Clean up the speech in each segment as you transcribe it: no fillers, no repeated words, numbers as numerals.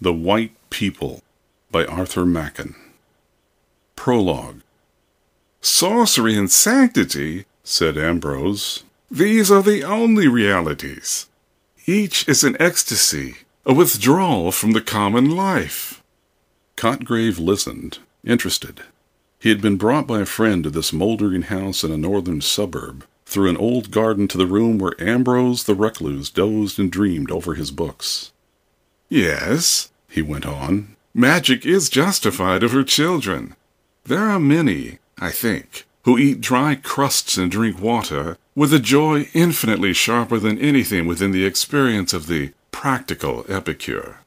The White People by Arthur Machen. Prologue. "Sorcery and sanctity," said Ambrose, "these are the only realities. Each is an ecstasy, a withdrawal from the common life." Cotgrave listened, interested. He had been brought by a friend to this mouldering house in a northern suburb, through an old garden to the room where Ambrose the recluse dozed and dreamed over his books. "Yes," he went on, "magic is justified of her children. There are many, I think, who eat dry crusts and drink water with a joy infinitely sharper than anything within the experience of the practical epicure."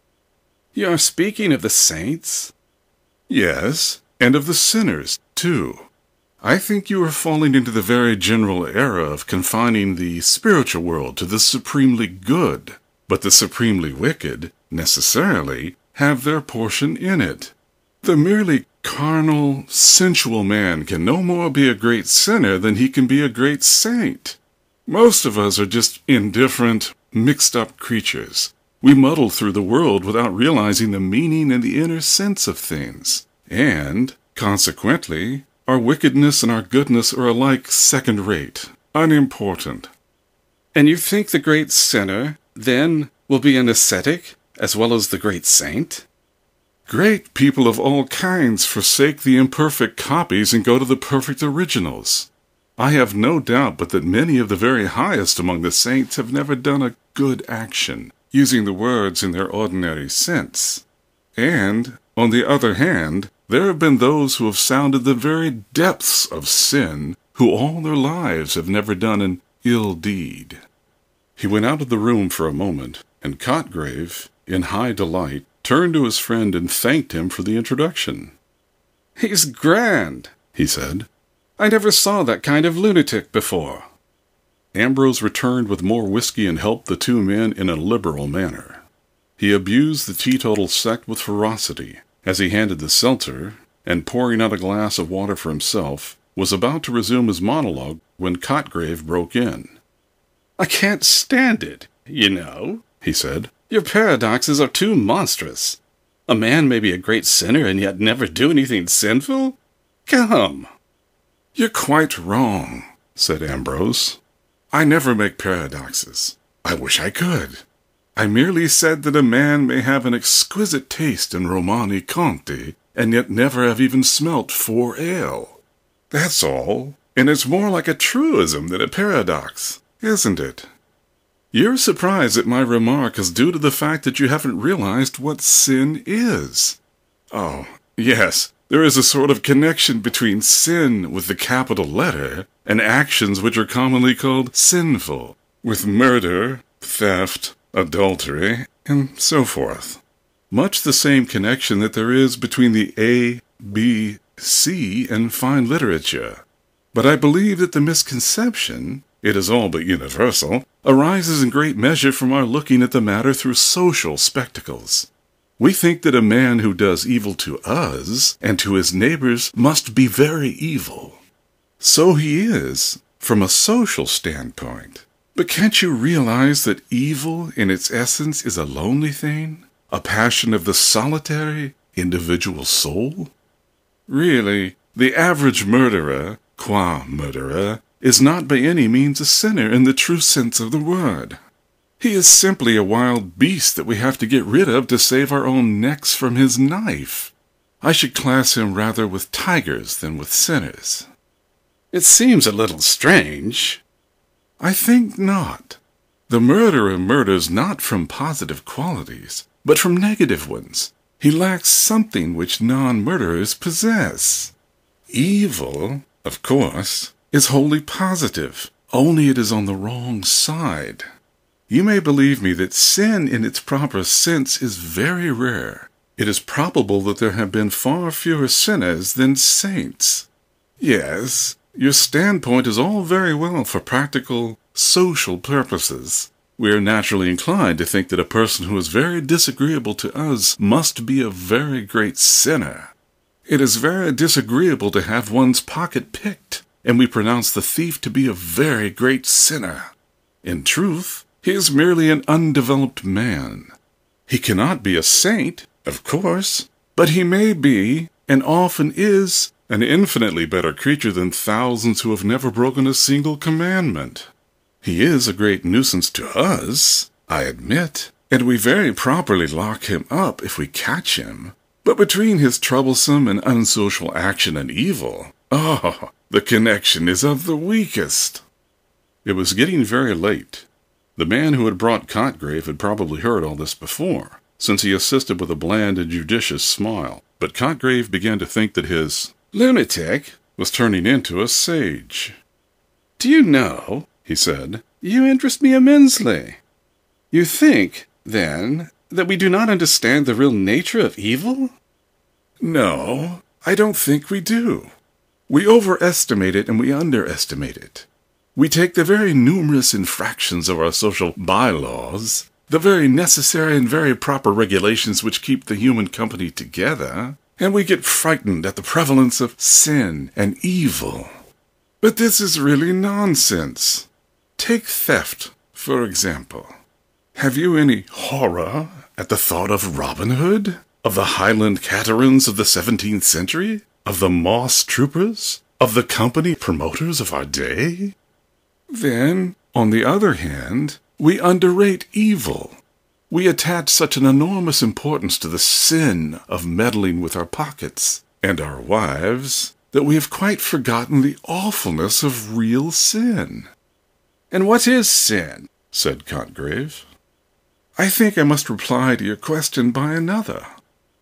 "You are speaking of the saints?" "Yes, and of the sinners, too. I think you are falling into the very general error of confining the spiritual world to the supremely good, but the supremely wicked, necessarily, have their portion in it. The merely carnal, sensual man can no more be a great sinner than he can be a great saint. Most of us are just indifferent, mixed-up creatures. We muddle through the world without realizing the meaning and the inner sense of things, and, consequently, our wickedness and our goodness are alike second-rate, unimportant." "And you think the great sinner, then, will be an ascetic, as well as the great saint?" "Great people of all kinds forsake the imperfect copies and go to the perfect originals. I have no doubt but that many of the very highest among the saints have never done a good action, using the words in their ordinary sense. And, on the other hand, there have been those who have sounded the very depths of sin, who all their lives have never done an ill deed." He went out of the room for a moment, and Cotgrave, in high delight, turned to his friend and thanked him for the introduction. "He's grand," he said. "I never saw that kind of lunatic before." Ambrose returned with more whiskey and helped the two men in a liberal manner. He abused the teetotal sect with ferocity, as he handed the seltzer, and pouring out a glass of water for himself, was about to resume his monologue when Cotgrave broke in. "I can't stand it, you know," he said. "Your paradoxes are too monstrous. A man may be a great sinner and yet never do anything sinful? Come." "You're quite wrong," said Ambrose. "I never make paradoxes. I wish I could. I merely said that a man may have an exquisite taste in Romani Conti, and yet never have even smelt 4 ale. That's all, and it's more like a truism than a paradox, isn't it? Your surprise at my remark is due to the fact that you haven't realized what sin is. Oh, yes, there is a sort of connection between sin with the capital letter and actions which are commonly called sinful, with murder, theft, adultery, and so forth. Much the same connection that there is between the A, B, C, and fine literature. But I believe that the misconception, it is all but universal, arises in great measure from our looking at the matter through social spectacles. We think that a man who does evil to us and to his neighbors must be very evil. So he is, from a social standpoint. But can't you realize that evil in its essence is a lonely thing, a passion of the solitary, individual soul? Really, the average murderer, qua murderer, is not by any means a sinner in the true sense of the word. He is simply a wild beast that we have to get rid of to save our own necks from his knife. I should class him rather with tigers than with sinners." "It seems a little strange." "I think not. The murderer murders not from positive qualities, but from negative ones. He lacks something which non-murderers possess. Evil, of course, is wholly positive, only it is on the wrong side. You may believe me that sin in its proper sense is very rare. It is probable that there have been far fewer sinners than saints. Yes, your standpoint is all very well for practical, social purposes. We are naturally inclined to think that a person who is very disagreeable to us must be a very great sinner. It is very disagreeable to have one's pocket picked, and we pronounce the thief to be a very great sinner. In truth, he is merely an undeveloped man. He cannot be a saint, of course, but he may be, and often is, an infinitely better creature than thousands who have never broken a single commandment. He is a great nuisance to us, I admit, and we very properly lock him up if we catch him. But between his troublesome and unsocial action and evil, the connection is of the weakest. It was getting very late. The man who had brought Cotgrave had probably heard all this before, since he assisted with a bland and judicious smile, but Cotgrave began to think that his lunatic was turning into a sage. "Do you know," he said, "you interest me immensely. You think, then, that we do not understand the real nature of evil?" No, I don't think we do. We overestimate it and we underestimate it. We take the very numerous infractions of our social bylaws, the very necessary and very proper regulations which keep the human company together, and we get frightened at the prevalence of sin and evil. But this is really nonsense. Take theft, for example. Have you any horror at the thought of Robin Hood? Of the Highland Caterans of the 17th century? Of the Moss Troopers? Of the company promoters of our day? Then, on the other hand, we underrate evil. We attach such an enormous importance to the sin of meddling with our pockets and our wives that we have quite forgotten the awfulness of real sin. "And what is sin?" said Cotgrave. I think I must reply to your question by another.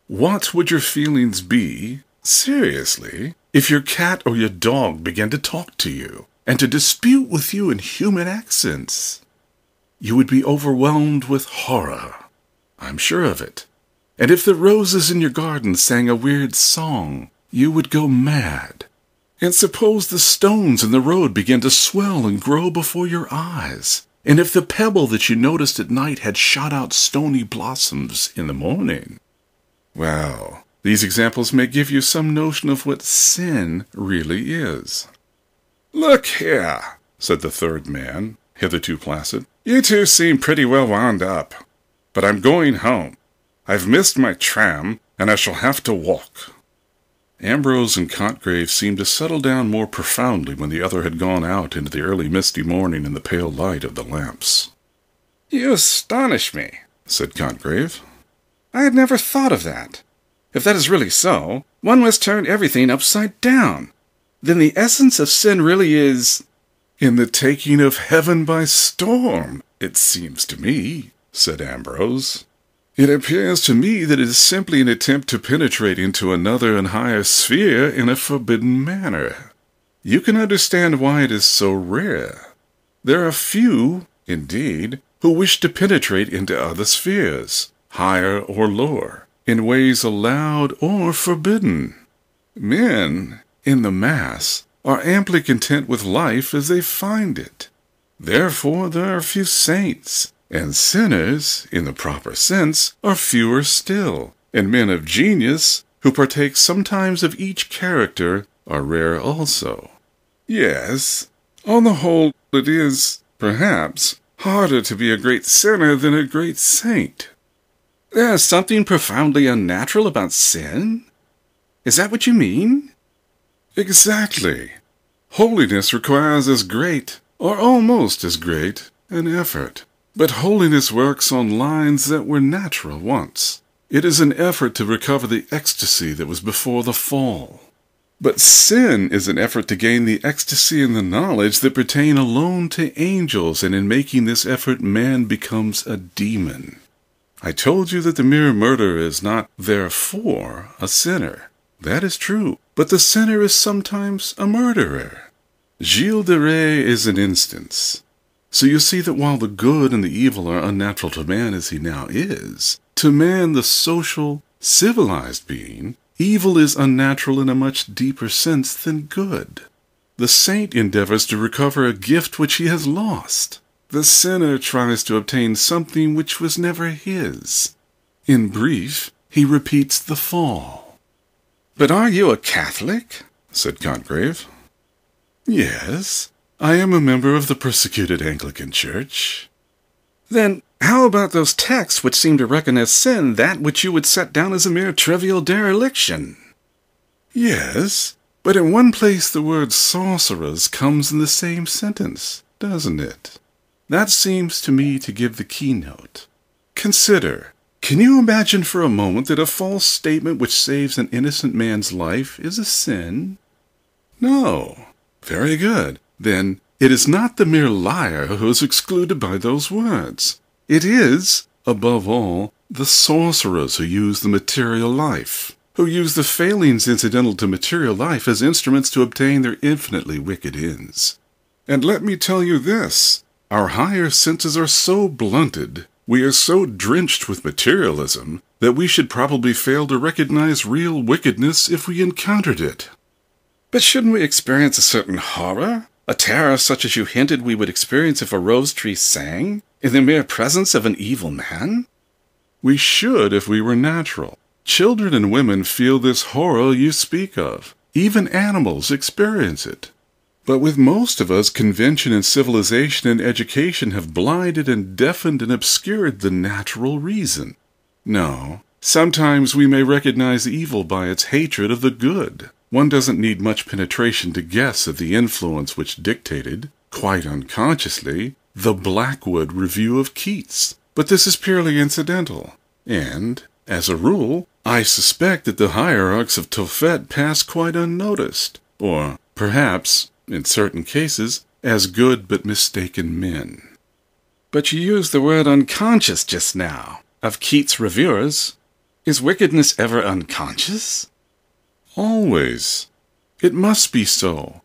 What would your feelings be, seriously, if your cat or your dog began to talk to you and to dispute with you in human accents? You would be overwhelmed with horror. I'm sure of it. And if the roses in your garden sang a weird song, you would go mad. And suppose the stones in the road began to swell and grow before your eyes, and if the pebble that you noticed at night had shot out stony blossoms in the morning. Well, these examples may give you some notion of what sin really is. "Look here," said the third man, hitherto placid. "You two seem pretty well wound up. But I'm going home. I've missed my tram, and I shall have to walk." Ambrose and Cotgrave seemed to settle down more profoundly when the other had gone out into the early misty morning in the pale light of the lamps. "You astonish me," said Cotgrave. "I had never thought of that. If that is really so, one must turn everything upside down. Then the essence of sin really is—" "In the taking of heaven by storm, it seems to me," said Ambrose. "It appears to me that it is simply an attempt to penetrate into another and higher sphere in a forbidden manner. You can understand why it is so rare. There are few, indeed, who wish to penetrate into other spheres, higher or lower, in ways allowed or forbidden. Men, in the mass, are amply content with life as they find it. Therefore there are few saints, and sinners, in the proper sense, are fewer still, and men of genius, who partake sometimes of each character, are rare also. Yes, on the whole, it is, perhaps, harder to be a great sinner than a great saint." "There is something profoundly unnatural about sin? Is that what you mean?" "Exactly. Holiness requires as great, or almost as great, an effort. But holiness works on lines that were natural once. It is an effort to recover the ecstasy that was before the fall. But sin is an effort to gain the ecstasy and the knowledge that pertain alone to angels, and in making this effort man becomes a demon. I told you that the mere murderer is not, therefore, a sinner. That is true, but the sinner is sometimes a murderer. Gilles de Rais is an instance. So you see that while the good and the evil are unnatural to man as he now is, to man, the social, civilized being, evil is unnatural in a much deeper sense than good. The saint endeavors to recover a gift which he has lost. The sinner tries to obtain something which was never his. In brief, he repeats the fall. "But are you a Catholic?" said Cotgrave. "Yes, I am a member of the persecuted Anglican Church." "Then How about those texts which seem to reckon as sin that which you would set down as a mere trivial dereliction? Yes, but in one place the word sorcerers comes in the same sentence, doesn't it? That seems to me to give the keynote. Consider, can you imagine for a moment that a false statement which saves an innocent man's life is a sin? No. Very good. Then it is not the mere liar who is excluded by those words. It is, above all, the sorcerers who use the material life, who use the failings incidental to material life as instruments to obtain their infinitely wicked ends. And let me tell you this, our higher senses are so blunted, we are so drenched with materialism, that we should probably fail to recognize real wickedness if we encountered it. But shouldn't we experience a certain horror? A terror such as you hinted we would experience if a rose tree sang, in the mere presence of an evil man? We should if we were natural. Children and women feel this horror you speak of. Even animals experience it. But with most of us, convention and civilization and education have blinded and deafened and obscured the natural reason. No, sometimes we may recognize evil by its hatred of the good. One doesn't need much penetration to guess at the influence which dictated, quite unconsciously, the Blackwood Review of Keats. But this is purely incidental, and, as a rule, I suspect that the hierarchs of Tophet pass quite unnoticed, or, perhaps, in certain cases, as good but mistaken men. But you used the word unconscious just now, of Keats' reviewers. Is wickedness ever unconscious? Always. It must be so.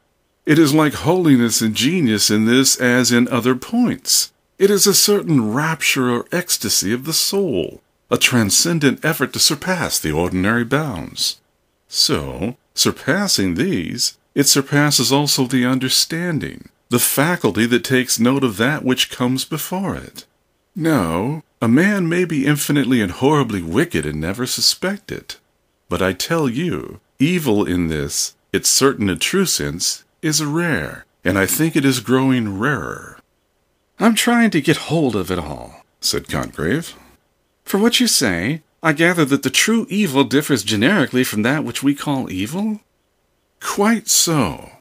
It is like holiness and genius in this as in other points. It is a certain rapture or ecstasy of the soul, a transcendent effort to surpass the ordinary bounds. So, surpassing these, it surpasses also the understanding, the faculty that takes note of that which comes before it. No, a man may be infinitely and horribly wicked and never suspect it. But I tell you, evil in this, its certain and true sense, is rare, and I think it is growing rarer. I'm trying to get hold of it all, said Congreve. For what you say, I gather that the true evil differs generically from that which we call evil? Quite so.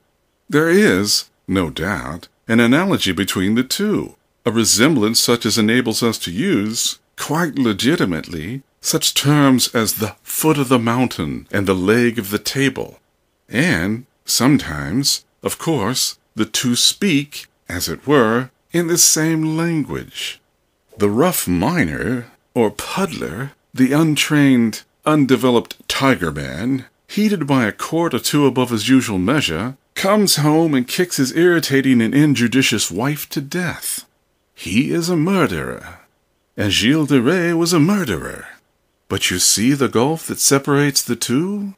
There is, no doubt, an analogy between the two, a resemblance such as enables us to use, quite legitimately, such terms as the foot of the mountain and the leg of the table. And, sometimes, of course, the two speak, as it were, in the same language. The rough miner, or puddler, the untrained, undeveloped tiger-man, heated by a quart or two above his usual measure, comes home and kicks his irritating and injudicious wife to death. He is a murderer, and Gilles de Rais was a murderer. But you see the gulf that separates the two?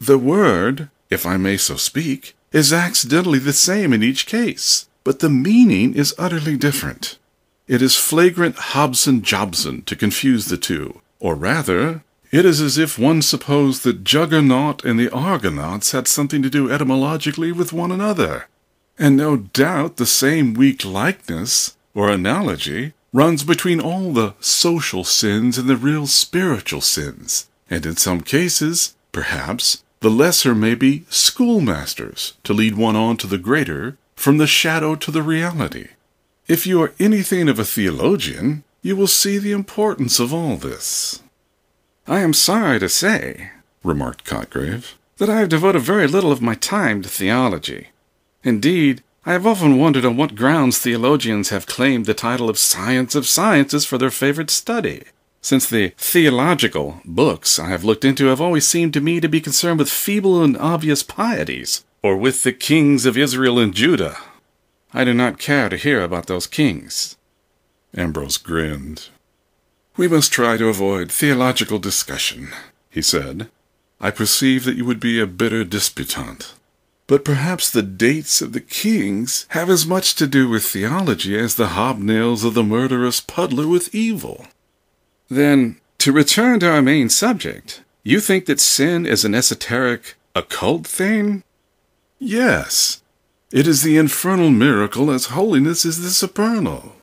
The word, if I may so speak, is accidentally the same in each case, but the meaning is utterly different. It is flagrant Hobson-Jobson to confuse the two, or rather, it is as if one supposed that Juggernaut and the Argonauts had something to do etymologically with one another. And no doubt the same weak likeness, or analogy, runs between all the social sins and the real spiritual sins, and in some cases, perhaps, the lesser may be schoolmasters to lead one on to the greater, from the shadow to the reality. If you are anything of a theologian, you will see the importance of all this. I am sorry to say, remarked Congreve, that I have devoted very little of my time to theology. Indeed, I have often wondered on what grounds theologians have claimed the title of Science of Sciences for their favorite study, since the theological books I have looked into have always seemed to me to be concerned with feeble and obvious pieties, or with the kings of Israel and Judah. I do not care to hear about those kings. Ambrose grinned. We must try to avoid theological discussion, he said. I perceive that you would be a bitter disputant. But perhaps the dates of the kings have as much to do with theology as the hobnails of the murderous puddler with evil. Then, to return to our main subject, you think that sin is an esoteric, occult thing? Yes. It is the infernal miracle as holiness is the supernal.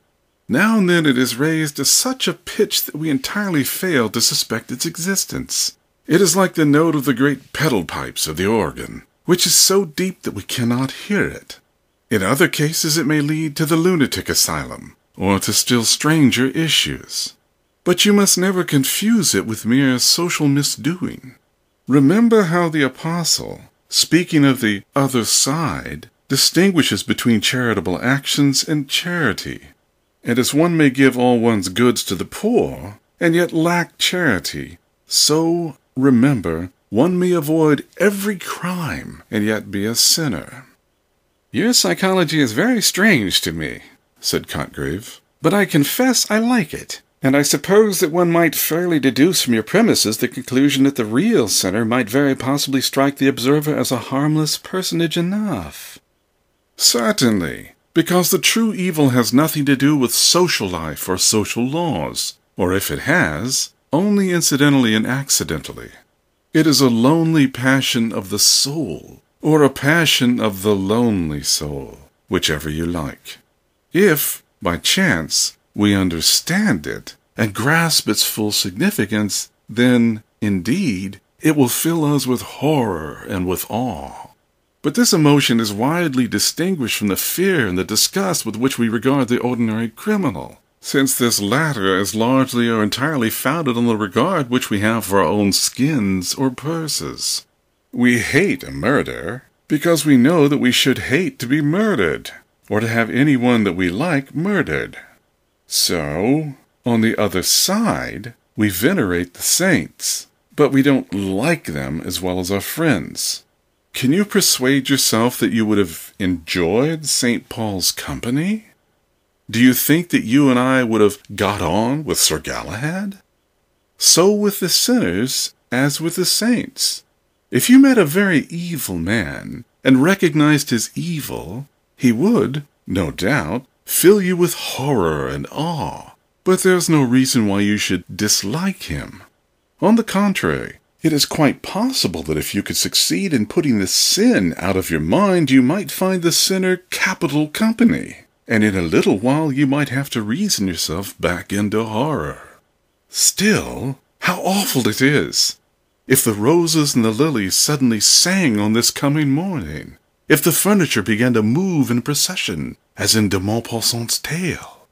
Now and then it is raised to such a pitch that we entirely fail to suspect its existence. It is like the note of the great pedal pipes of the organ, which is so deep that we cannot hear it. In other cases it may lead to the lunatic asylum, or to still stranger issues. But you must never confuse it with mere social misdoing. Remember how the apostle, speaking of the other side, distinguishes between charitable actions and charity. And as one may give all one's goods to the poor, and yet lack charity, so, remember, one may avoid every crime and yet be a sinner. Your psychology is very strange to me, said Cotgrave, but I confess I like it, and I suppose that one might fairly deduce from your premises the conclusion that the real sinner might very possibly strike the observer as a harmless personage enough. Certainly, because the true evil has nothing to do with social life or social laws, or if it has, only incidentally and accidentally. It is a lonely passion of the soul, or a passion of the lonely soul, whichever you like. If, by chance, we understand it and grasp its full significance, then, indeed, it will fill us with horror and with awe. But this emotion is widely distinguished from the fear and the disgust with which we regard the ordinary criminal, since this latter is largely or entirely founded on the regard which we have for our own skins or purses. We hate a murder because we know that we should hate to be murdered, or to have anyone that we like murdered. So, on the other side, we venerate the saints, but we don't like them as well as our friends. Can you persuade yourself that you would have enjoyed St. Paul's company? Do you think that you and I would have got on with Sir Galahad? So with the sinners as with the saints. If you met a very evil man and recognized his evil, he would, no doubt, fill you with horror and awe. But there's no reason why you should dislike him. On the contrary, it is quite possible that if you could succeed in putting the sin out of your mind, you might find the sinner capital company, and in a little while you might have to reason yourself back into horror. Still, how awful it is! If the roses and the lilies suddenly sang on this coming morning, if the furniture began to move in procession, as in de Maupassant's tale.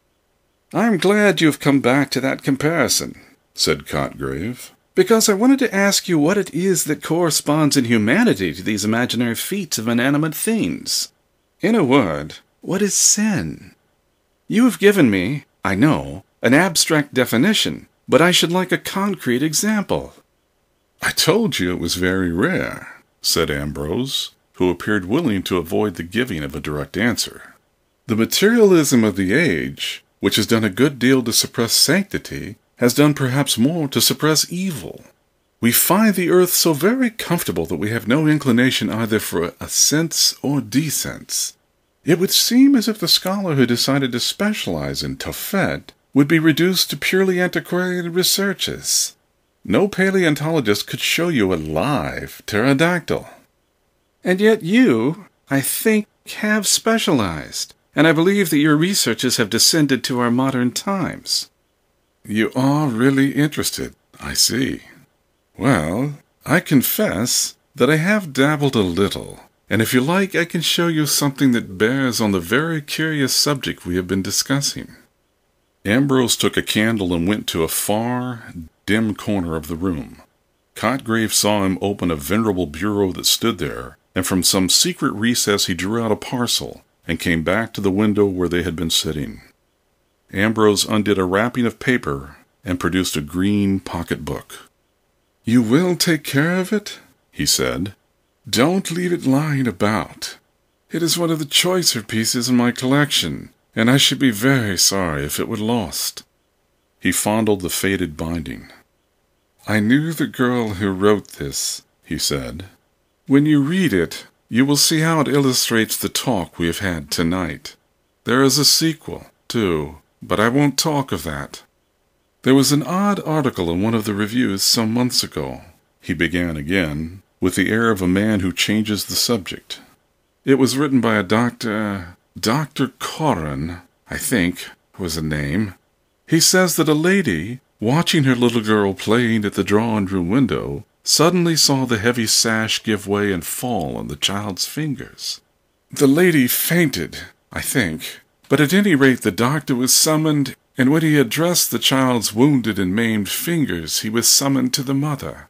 I'm glad you've come back to that comparison, said Cotgrave, because I wanted to ask you what it is that corresponds in humanity to these imaginary feats of inanimate things. In a word, what is sin? You have given me, I know, an abstract definition, but I should like a concrete example. I told you it was very rare, said Ambrose, who appeared willing to avoid the giving of a direct answer. The materialism of the age, which has done a good deal to suppress sanctity, has done perhaps more to suppress evil. We find the earth so very comfortable that we have no inclination either for ascents or descents. It would seem as if the scholar who decided to specialize in Tophet would be reduced to purely antiquarian researches. No paleontologist could show you a live pterodactyl. And yet you, I think, have specialized, and I believe that your researches have descended to our modern times. You are really interested, I see. Well, I confess that I have dabbled a little, and if you like, I can show you something that bears on the very curious subject we have been discussing. Ambrose took a candle and went to a far, dim corner of the room. Cotgrave saw him open a venerable bureau that stood there, and from some secret recess he drew out a parcel, and came back to the window where they had been sitting. Ambrose undid a wrapping of paper and produced a green pocket-book. "You will take care of it?" he said. "Don't leave it lying about. It is one of the choicer pieces in my collection, and I should be very sorry if it were lost." He fondled the faded binding. "I knew the girl who wrote this," he said. "When you read it, you will see how it illustrates the talk we have had tonight. There is a sequel, too, but I won't talk of that. There was an odd article in one of the reviews some months ago," he began again, with the air of a man who changes the subject. "It was written by a Dr. Corran, I think, was a name. He says that a lady, watching her little girl playing at the drawing-room window, suddenly saw the heavy sash give way and fall on the child's fingers. The lady fainted, I think, but at any rate the doctor was summoned, and when he had dressed the child's wounded and maimed fingers, he was summoned to the mother.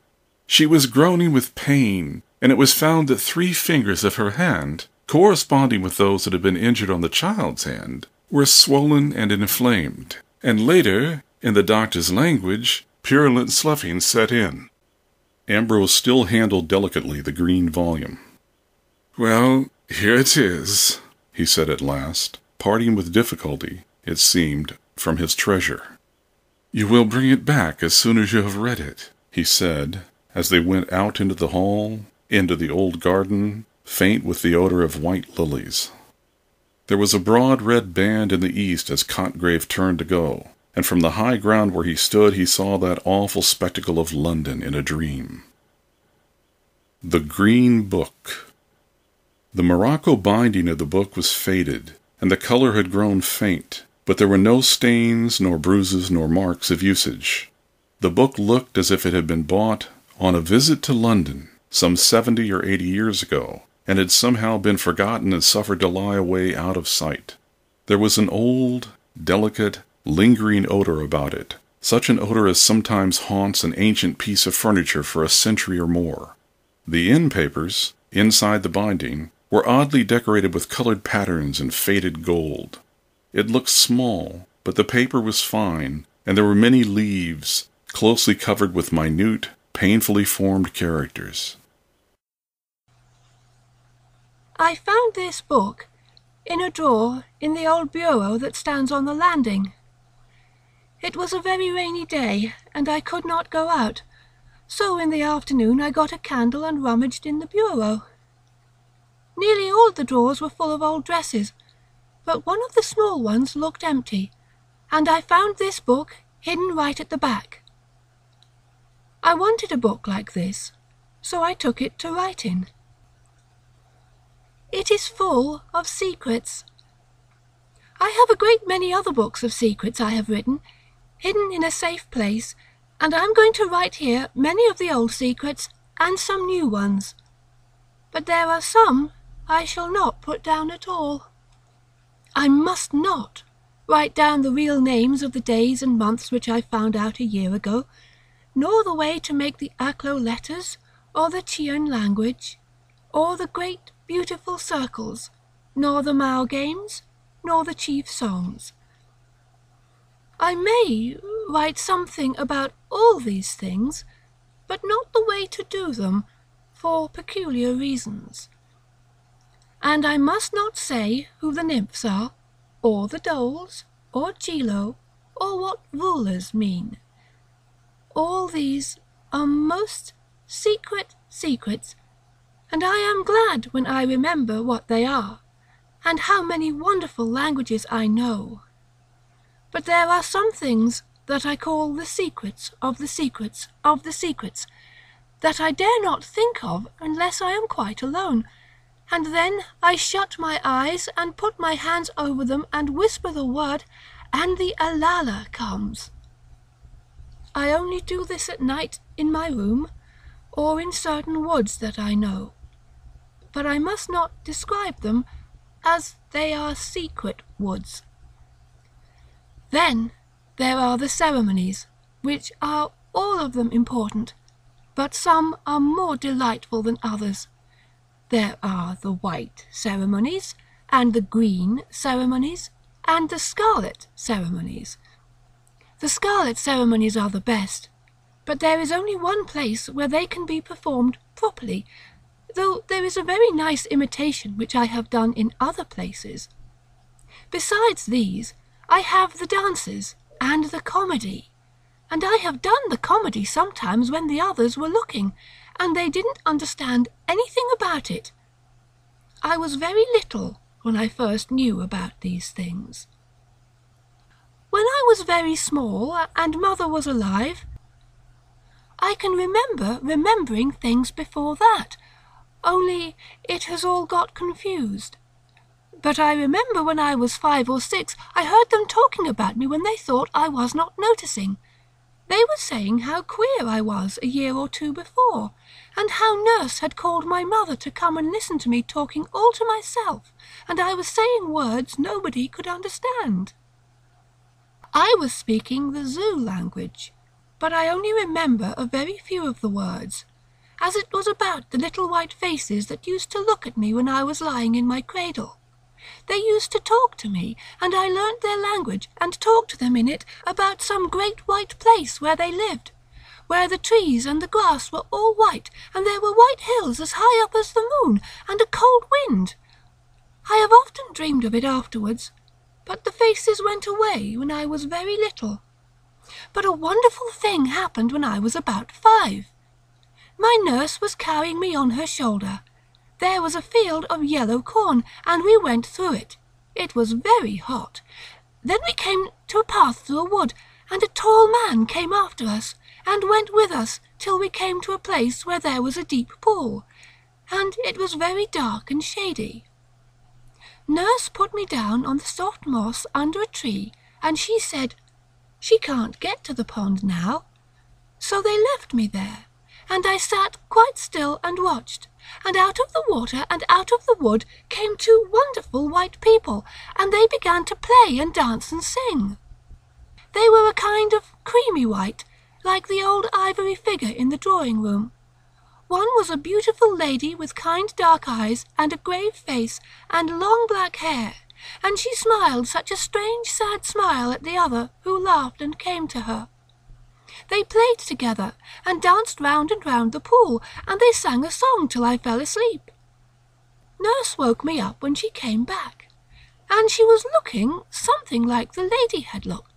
She was groaning with pain, and it was found that 3 fingers of her hand, corresponding with those that had been injured on the child's hand, were swollen and inflamed, and later, in the doctor's language, purulent sloughing set in. Ambrose still handled delicately the green volume. "Well, here it is," he said at last, parting with difficulty, it seemed, from his treasure. "You will bring it back as soon as you have read it," he said, as they went out into the hall, into the old garden, faint with the odor of white lilies. There was a broad red band in the east as Cotgrave turned to go, and from the high ground where he stood he saw that awful spectacle of London in a dream. The Green Book. The morocco binding of the book was faded, and the color had grown faint, but there were no stains, nor bruises, nor marks of usage. The book looked as if it had been bought on a visit to London some 70 or 80 years ago, and had somehow been forgotten and suffered to lie away out of sight. There was an old, delicate, lingering odor about it, such an odor as sometimes haunts an ancient piece of furniture for a century or more. The end papers, inside the binding, were oddly decorated with colored patterns and faded gold. It looked small, but the paper was fine, and there were many leaves, closely covered with minute, painfully formed characters. I found this book in a drawer in the old bureau that stands on the landing. It was a very rainy day, and I could not go out, so in the afternoon I got a candle and rummaged in the bureau. Nearly all the drawers were full of old dresses, but one of the small ones looked empty, and I found this book hidden right at the back. I wanted a book like this, so I took it to write in. It is full of secrets. I have a great many other books of secrets I have written, hidden in a safe place, and I'm going to write here many of the old secrets and some new ones. But there are some I shall not put down at all. I must not write down the real names of the days and months which I found out a year ago, nor the way to make the Aklo letters, or the Chian language, or the great beautiful circles, nor the Mao games, nor the chief songs. I may write something about all these things, but not the way to do them, for peculiar reasons. And I must not say who the nymphs are, or the doles, or Gilo, or what rulers mean. All these are most secret secrets, and I am glad when I remember what they are, and how many wonderful languages I know. But there are some things that I call the secrets of the secrets of the secrets, that I dare not think of unless I am quite alone, and then I shut my eyes and put my hands over them and whisper the word, and the Alala comes. I only do this at night in my room, or in certain woods that I know. But I must not describe them, as they are secret woods. Then there are the ceremonies, which are all of them important, but some are more delightful than others. There are the white ceremonies, and the green ceremonies, and the scarlet ceremonies. The scarlet ceremonies are the best, but there is only one place where they can be performed properly, though there is a very nice imitation which I have done in other places. Besides these, I have the dances and the comedy, and I have done the comedy sometimes when the others were looking, and they didn't understand anything about it. I was very little when I first knew about these things. When I was very small and Mother was alive, I can remember remembering things before that, only it has all got confused. But I remember when I was 5 or 6, I heard them talking about me when they thought I was not noticing. They were saying how queer I was a year or 2 before, and how Nurse had called my mother to come and listen to me talking all to myself, and I was saying words nobody could understand. I was speaking the Zoo language, but I only remember a very few of the words, as it was about the little white faces that used to look at me when I was lying in my cradle. They used to talk to me, and I learnt their language and talked to them in it about some great white place where they lived, where the trees and the grass were all white, and there were white hills as high up as the moon, and a cold wind. I have often dreamed of it afterwards, but the faces went away when I was very little. But a wonderful thing happened when I was about 5. My nurse was carrying me on her shoulder. There was a field of yellow corn, and we went through it. It was very hot. Then we came to a path through a wood, and a tall man came after us, and went with us till we came to a place where there was a deep pool, and it was very dark and shady. Nurse put me down on the soft moss under a tree, and she said, "She can't get to the pond now." So they left me there, and I sat quite still and watched, and out of the water and out of the wood came 2 wonderful white people, and they began to play and dance and sing. They were a kind of creamy white, like the old ivory figure in the drawing-room. One was a beautiful lady with kind dark eyes and a grave face and long black hair, and she smiled such a strange sad smile at the other, who laughed and came to her. They played together, and danced round and round the pool, and they sang a song till I fell asleep. Nurse woke me up when she came back, and she was looking something like the lady had looked.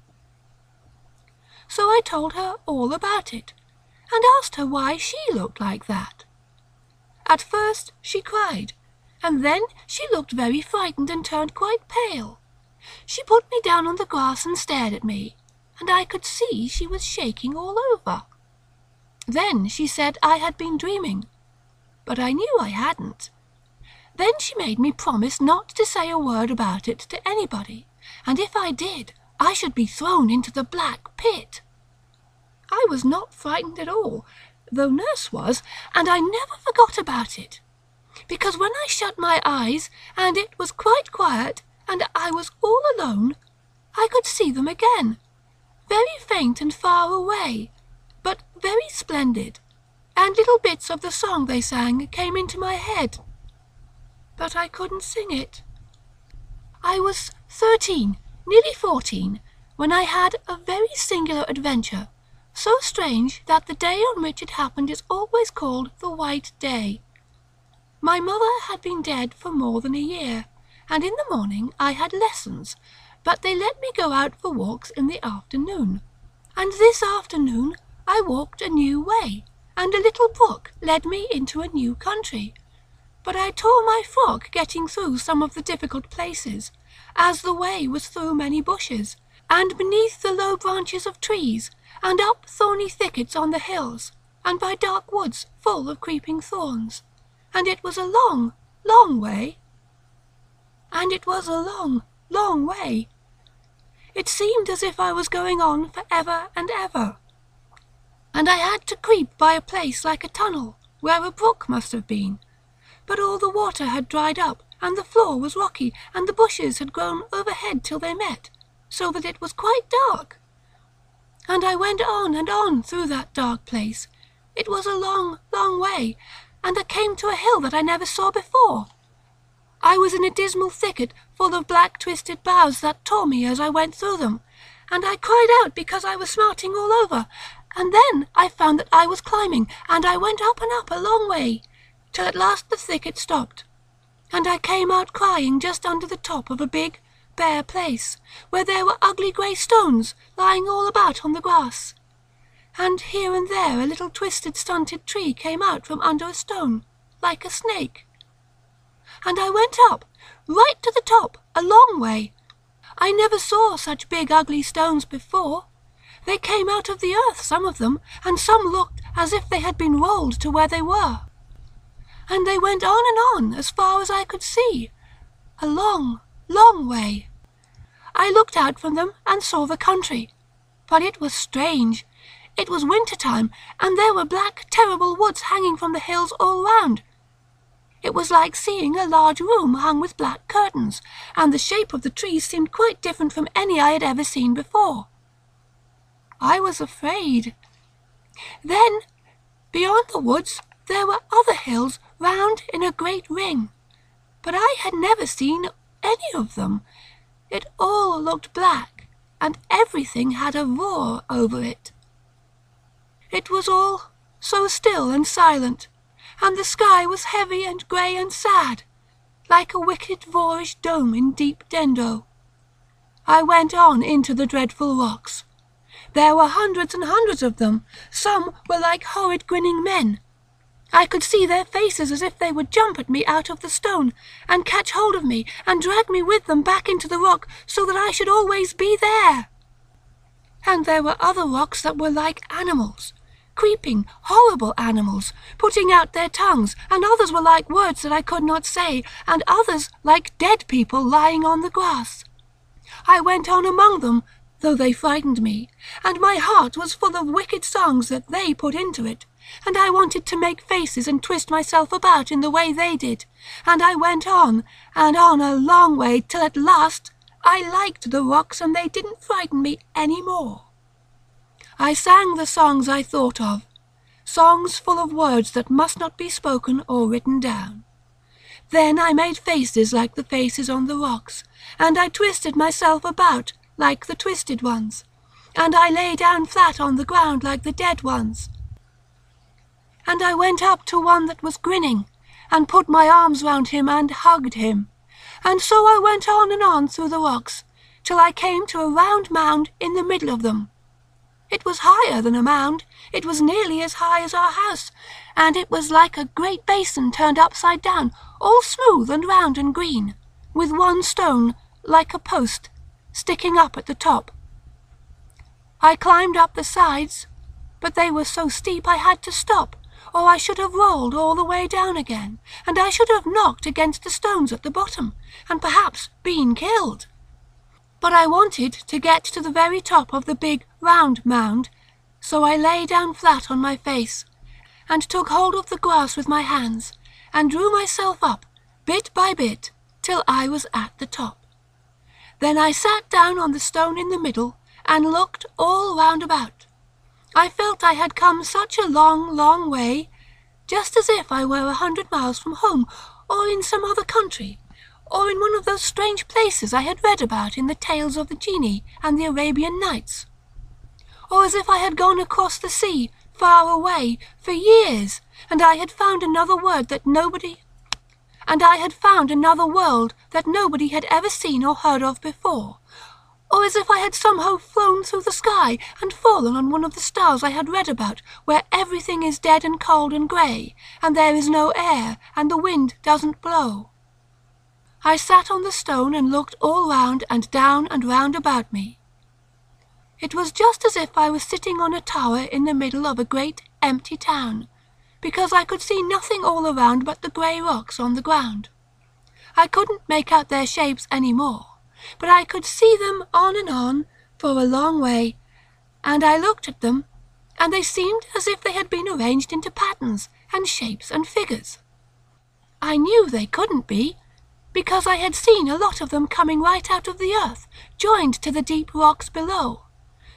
So I told her all about it, and asked her why she looked like that. At first she cried, and then she looked very frightened and turned quite pale. She put me down on the grass and stared at me, and I could see she was shaking all over. Then she said I had been dreaming, but I knew I hadn't. Then she made me promise not to say a word about it to anybody, and if I did, I should be thrown into the black pit. I was not frightened at all, though Nurse was, and I never forgot about it, because when I shut my eyes, and it was quite quiet, and I was all alone, I could see them again, very faint and far away, but very splendid, and little bits of the song they sang came into my head. But I couldn't sing it. I was 13, nearly 14, when I had a very singular adventure, so strange that the day on which it happened is always called the White Day. My mother had been dead for more than a year, and in the morning I had lessons, but they let me go out for walks in the afternoon. And this afternoon I walked a new way, and a little brook led me into a new country. But I tore my frock getting through some of the difficult places, as the way was through many bushes, and beneath the low branches of trees, and up thorny thickets on the hills, and by dark woods full of creeping thorns. And it was a long, long way. And it was a long, long way. It seemed as if I was going on for ever and ever. And I had to creep by a place like a tunnel, where a brook must have been. But all the water had dried up, and the floor was rocky, and the bushes had grown overhead till they met, so that it was quite dark. And I went on and on through that dark place. It was a long, long way, and I came to a hill that I never saw before. I was in a dismal thicket full of black twisted boughs that tore me as I went through them, and I cried out because I was smarting all over, and then I found that I was climbing, and I went up and up a long way, till at last the thicket stopped, and I came out crying just under the top of a big, bare place, where there were ugly grey stones lying all about on the grass, and here and there a little twisted stunted tree came out from under a stone, like a snake. And I went up, right to the top, a long way. I never saw such big ugly stones before. They came out of the earth, some of them, and some looked as if they had been rolled to where they were. And they went on and on as far as I could see, a long, long way. I looked out from them and saw the country, but it was strange. It was winter time, and there were black, terrible woods hanging from the hills all round. It was like seeing a large room hung with black curtains, and the shape of the trees seemed quite different from any I had ever seen before. I was afraid. Then, beyond the woods, there were other hills round in a great ring, but I had never seen any of them. It all looked black, and everything had a roar over it. It was all so still and silent, and the sky was heavy and grey and sad, like a wicked boorish dome in deep Dendo. I went on into the dreadful rocks. There were hundreds and hundreds of them. Some were like horrid grinning men. I could see their faces as if they would jump at me out of the stone, and catch hold of me, and drag me with them back into the rock, so that I should always be there. And there were other rocks that were like animals, creeping, horrible animals, putting out their tongues, and others were like words that I could not say, and others like dead people lying on the grass. I went on among them, though they frightened me, and my heart was full of wicked songs that they put into it, and I wanted to make faces and twist myself about in the way they did, and I went on and on a long way, till at last I liked the rocks and they didn't frighten me any more. I sang the songs I thought of, songs full of words that must not be spoken or written down. Then I made faces like the faces on the rocks, and I twisted myself about like the twisted ones, and I lay down flat on the ground like the dead ones. And I went up to one that was grinning, and put my arms round him and hugged him, and so I went on and on through the rocks, till I came to a round mound in the middle of them. It was higher than a mound, it was nearly as high as our house, and it was like a great basin turned upside down, all smooth and round and green, with one stone, like a post, sticking up at the top. I climbed up the sides, but they were so steep I had to stop, or I should have rolled all the way down again, and I should have knocked against the stones at the bottom, and perhaps been killed. But I wanted to get to the very top of the big round mound, so I lay down flat on my face, and took hold of the grass with my hands, and drew myself up, bit by bit, till I was at the top. Then I sat down on the stone in the middle, and looked all round about. I felt I had come such a long, long way, just as if I were 100 miles from home, or in some other country, or in one of those strange places I had read about in the tales of the genii and the Arabian Nights, or as if I had gone across the sea, far away, for years, and I had found another world that nobody had ever seen or heard of before, or as if I had somehow flown through the sky and fallen on one of the stars I had read about, where everything is dead and cold and grey, and there is no air, and the wind doesn't blow. I sat on the stone and looked all round and down and round about me. It was just as if I was sitting on a tower in the middle of a great empty town, because I could see nothing all around but the grey rocks on the ground. I couldn't make out their shapes any more, but I could see them on for a long way, and I looked at them, and they seemed as if they had been arranged into patterns and shapes and figures. I knew they couldn't be, because I had seen a lot of them coming right out of the earth, joined to the deep rocks below.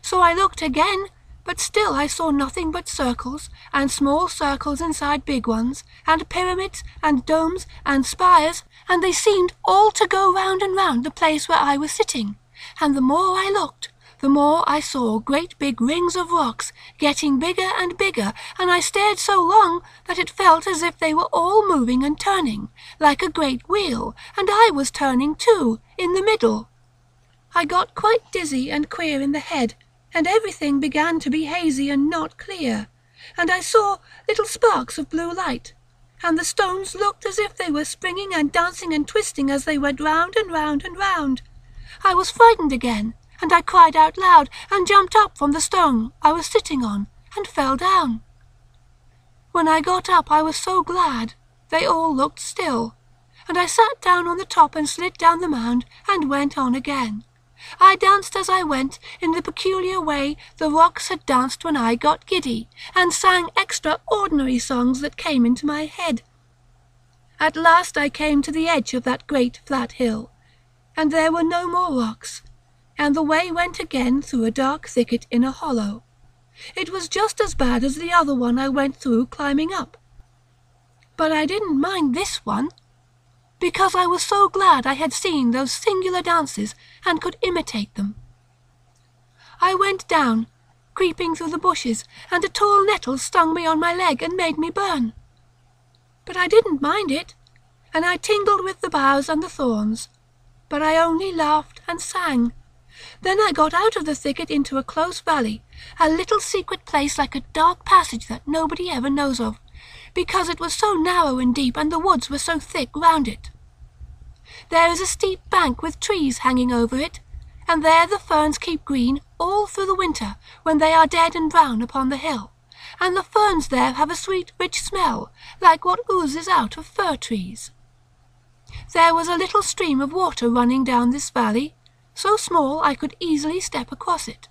So I looked again, but still I saw nothing but circles, and small circles inside big ones, and pyramids, and domes, and spires, and they seemed all to go round and round the place where I was sitting, and the more I looked, the more I saw great big rings of rocks, getting bigger and bigger, and I stared so long that it felt as if they were all moving and turning, like a great wheel, and I was turning too, in the middle. I got quite dizzy and queer in the head, and everything began to be hazy and not clear, and I saw little sparks of blue light, and the stones looked as if they were springing and dancing and twisting as they went round and round and round. I was frightened again, and I cried out loud, and jumped up from the stone I was sitting on, and fell down. When I got up I was so glad. They all looked still, and I sat down on the top and slid down the mound and went on again. I danced as I went, in the peculiar way the rocks had danced when I got giddy, and sang extraordinary songs that came into my head. At last I came to the edge of that great flat hill, and there were no more rocks, and the way went again through a dark thicket in a hollow. It was just as bad as the other one I went through climbing up. But I didn't mind this one, because I was so glad I had seen those singular dances and could imitate them. I went down, creeping through the bushes, and a tall nettle stung me on my leg and made me burn. But I didn't mind it, and I tingled with the boughs and the thorns, but I only laughed and sang. Then I got out of the thicket into a close valley, a little secret place like a dark passage that nobody ever knows of, because it was so narrow and deep and the woods were so thick round it. There is a steep bank with trees hanging over it, and there the ferns keep green all through the winter when they are dead and brown upon the hill, and the ferns there have a sweet rich smell, like what oozes out of fir trees. There was a little stream of water running down this valley, so small I could easily step across it.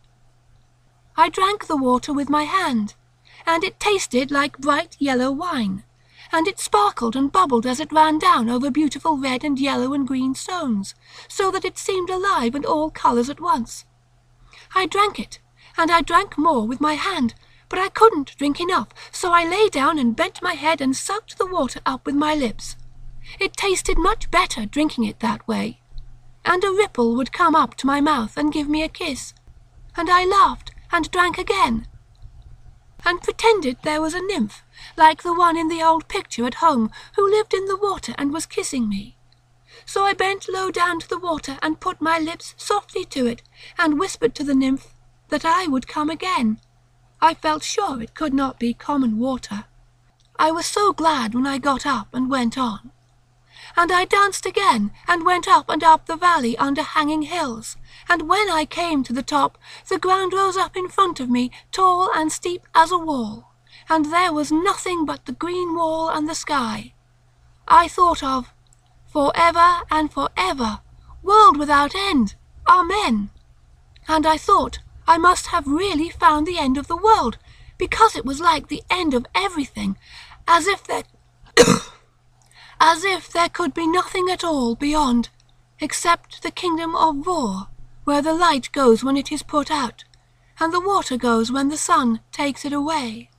I drank the water with my hand, and it tasted like bright yellow wine, and it sparkled and bubbled as it ran down over beautiful red and yellow and green stones, so that it seemed alive and all colours at once. I drank it, and I drank more with my hand, but I couldn't drink enough, so I lay down and bent my head and sucked the water up with my lips. It tasted much better drinking it that way, and a ripple would come up to my mouth and give me a kiss, and I laughed and drank again, and pretended there was a nymph, like the one in the old picture at home, who lived in the water and was kissing me. So I bent low down to the water and put my lips softly to it, and whispered to the nymph that I would come again. I felt sure it could not be common water. I was so glad when I got up and went on. And I danced again, and went up and up the valley under hanging hills, and when I came to the top, the ground rose up in front of me, tall and steep as a wall, and there was nothing but the green wall and the sky. I thought of for ever and for ever, world without end, Amen. And I thought I must have really found the end of the world, because it was like the end of everything, as if there as if there could be nothing at all beyond, except the kingdom of Vor, where the light goes when it is put out, and the water goes when the sun takes it away.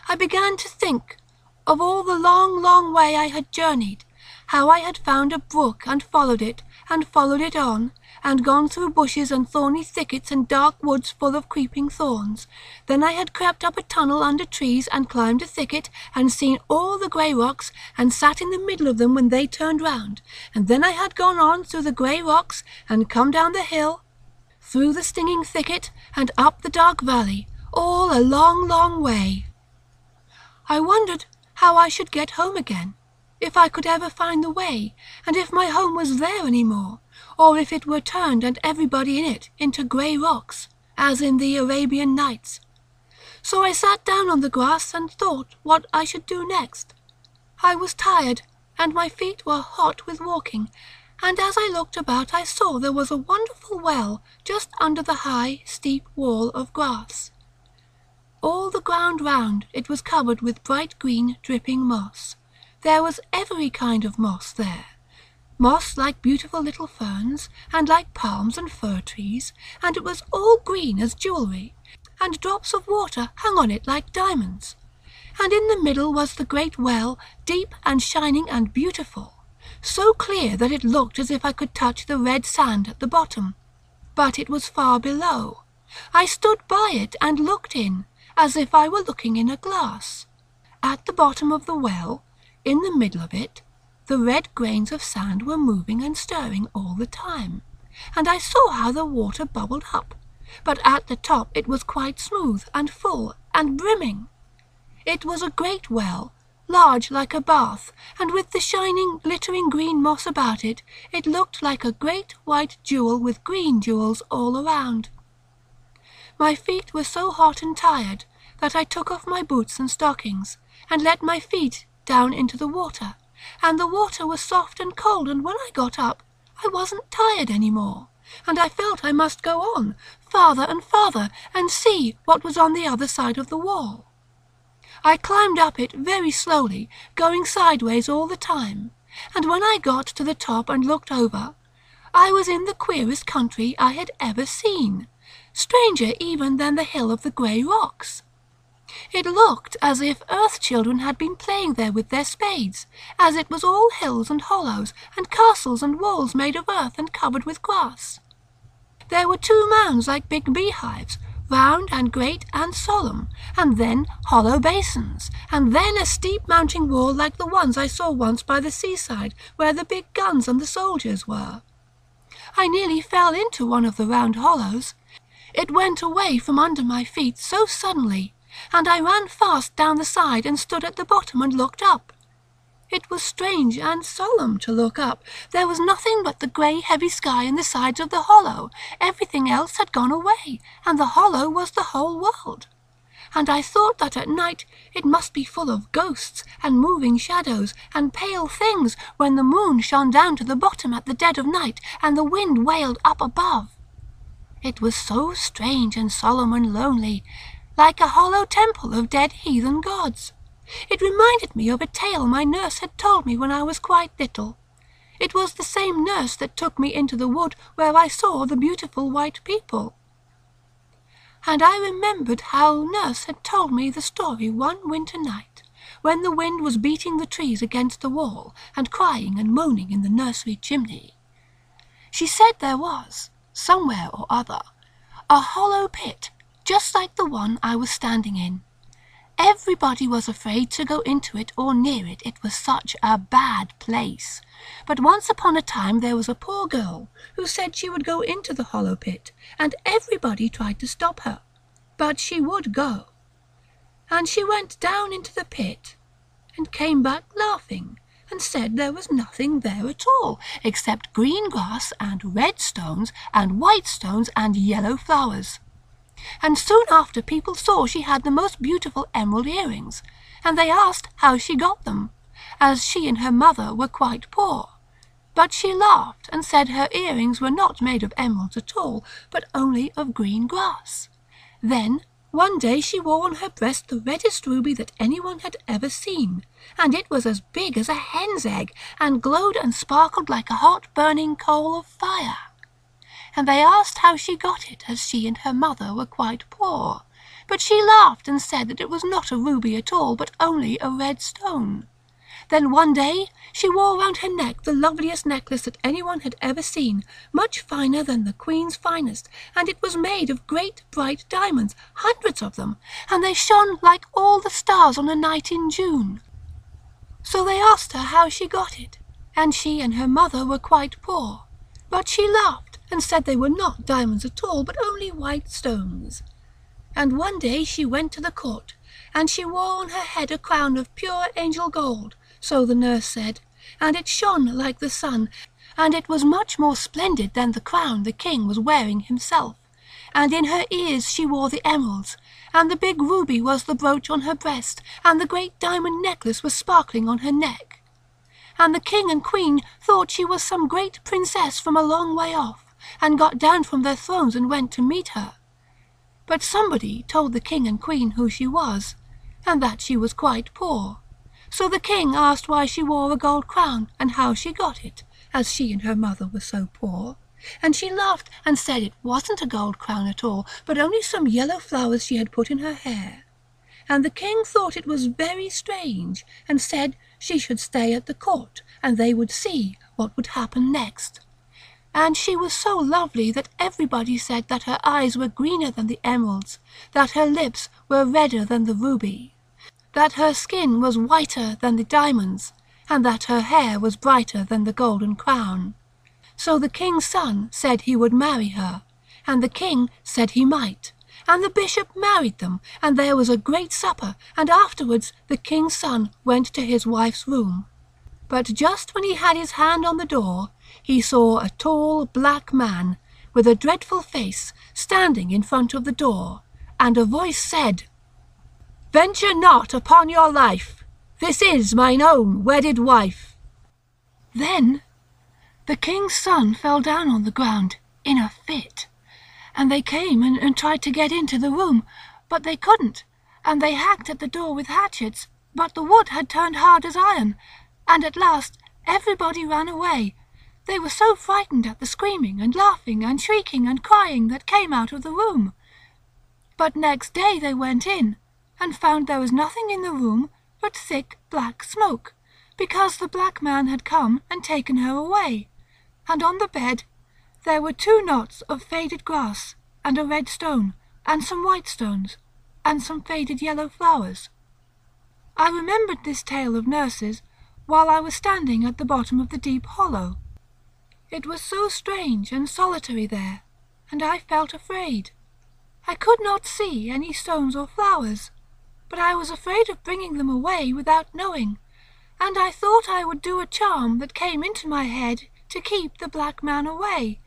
I began to think of all the long, long way I had journeyed, how I had found a brook and followed it on, and gone through bushes and thorny thickets and dark woods full of creeping thorns. Then I had crept up a tunnel under trees and climbed a thicket, and seen all the grey rocks, and sat in the middle of them when they turned round. And then I had gone on through the grey rocks, and come down the hill, through the stinging thicket, and up the dark valley, all a long, long way. I wondered how I should get home again, if I could ever find the way, and if my home was there any more, or if it were turned and everybody in it into grey rocks, as in the Arabian Nights. So I sat down on the grass and thought what I should do next. I was tired, and my feet were hot with walking, and as I looked about I saw there was a wonderful well just under the high, steep wall of grass. All the ground round it was covered with bright green, dripping moss. There was every kind of moss there, moss like beautiful little ferns, and like palms and fir trees, and it was all green as jewellery, and drops of water hung on it like diamonds. And in the middle was the great well, deep and shining and beautiful, so clear that it looked as if I could touch the red sand at the bottom. But it was far below. I stood by it and looked in, as if I were looking in a glass. At the bottom of the well, in the middle of it, the red grains of sand were moving and stirring all the time, and I saw how the water bubbled up, but at the top it was quite smooth and full and brimming. It was a great well, large like a bath, and with the shining, glittering green moss about it, it looked like a great white jewel with green jewels all around. My feet were so hot and tired that I took off my boots and stockings, and let my feet down into the water, and the water was soft and cold, and when I got up, I wasn't tired any more, and I felt I must go on, farther and farther, and see what was on the other side of the wall. I climbed up it very slowly, going sideways all the time, and when I got to the top and looked over, I was in the queerest country I had ever seen, stranger even than the hill of the grey rocks. It looked as if earth children had been playing there with their spades, as it was all hills and hollows, and castles and walls made of earth and covered with grass. There were 2 mounds like big beehives, round and great and solemn, and then hollow basins, and then a steep mounting wall like the ones I saw once by the seaside, where the big guns and the soldiers were. I nearly fell into one of the round hollows. It went away from under my feet so suddenly, and I ran fast down the side and stood at the bottom and looked up. It was strange and solemn to look up. There was nothing but the grey heavy sky and the sides of the hollow. Everything else had gone away, and the hollow was the whole world. And I thought that at night it must be full of ghosts and moving shadows and pale things, when the moon shone down to the bottom at the dead of night and the wind wailed up above. It was so strange and solemn and lonely, like a hollow temple of dead heathen gods. It reminded me of a tale my nurse had told me when I was quite little. It was the same nurse that took me into the wood where I saw the beautiful white people. And I remembered how nurse had told me the story one winter night, when the wind was beating the trees against the wall and crying and moaning in the nursery chimney. She said there was, somewhere or other, a hollow pit, just like the one I was standing in. Everybody was afraid to go into it or near it, it was such a bad place. But once upon a time there was a poor girl who said she would go into the hollow pit, and everybody tried to stop her. But she would go. And she went down into the pit, and came back laughing, and said there was nothing there at all, except green grass and red stones and white stones and yellow flowers. And soon after people saw she had the most beautiful emerald earrings, and they asked how she got them, as she and her mother were quite poor. But she laughed and said her earrings were not made of emeralds at all, but only of green grass. Then one day she wore on her breast the reddest ruby that anyone had ever seen, and it was as big as a hen's egg, and glowed and sparkled like a hot burning coal of fire. And they asked how she got it, as she and her mother were quite poor. But she laughed and said that it was not a ruby at all, but only a red stone. Then one day she wore round her neck the loveliest necklace that anyone had ever seen, much finer than the queen's finest, and it was made of great bright diamonds, hundreds of them, and they shone like all the stars on a night in June. So they asked her how she got it, and she and her mother were quite poor. But she laughed and said they were not diamonds at all, but only white stones. And one day she went to the court, and she wore on her head a crown of pure angel gold, so the nurse said, and it shone like the sun, and it was much more splendid than the crown the king was wearing himself. And in her ears she wore the emeralds, and the big ruby was the brooch on her breast, and the great diamond necklace was sparkling on her neck. And the king and queen thought she was some great princess from a long way off, and got down from their thrones and went to meet her. But somebody told the king and queen who she was, and that she was quite poor. So the king asked why she wore a gold crown, and how she got it, as she and her mother were so poor. And she laughed and said it wasn't a gold crown at all, but only some yellow flowers she had put in her hair. And the king thought it was very strange, and said she should stay at the court, and they would see what would happen next. And she was so lovely that everybody said that her eyes were greener than the emeralds, that her lips were redder than the ruby, that her skin was whiter than the diamonds, and that her hair was brighter than the golden crown. So the king's son said he would marry her, and the king said he might, and the bishop married them, and there was a great supper, and afterwards the king's son went to his wife's room. But just when he had his hand on the door, he saw a tall black man with a dreadful face standing in front of the door, and a voice said, "Venture not upon your life. This is mine own wedded wife." Then the king's son fell down on the ground in a fit, and they came and tried to get into the room, but they couldn't, and they hacked at the door with hatchets, but the wood had turned hard as iron, and at last everybody ran away. They were so frightened at the screaming and laughing and shrieking and crying that came out of the room. But next day they went in, and found there was nothing in the room but thick black smoke, because the black man had come and taken her away. And on the bed there were 2 knots of faded grass, and a red stone, and some white stones, and some faded yellow flowers. I remembered this tale of nurses while I was standing at the bottom of the deep hollow. It was so strange and solitary there, and I felt afraid. I could not see any stones or flowers, but I was afraid of bringing them away without knowing, and I thought I would do a charm that came into my head to keep the black man away.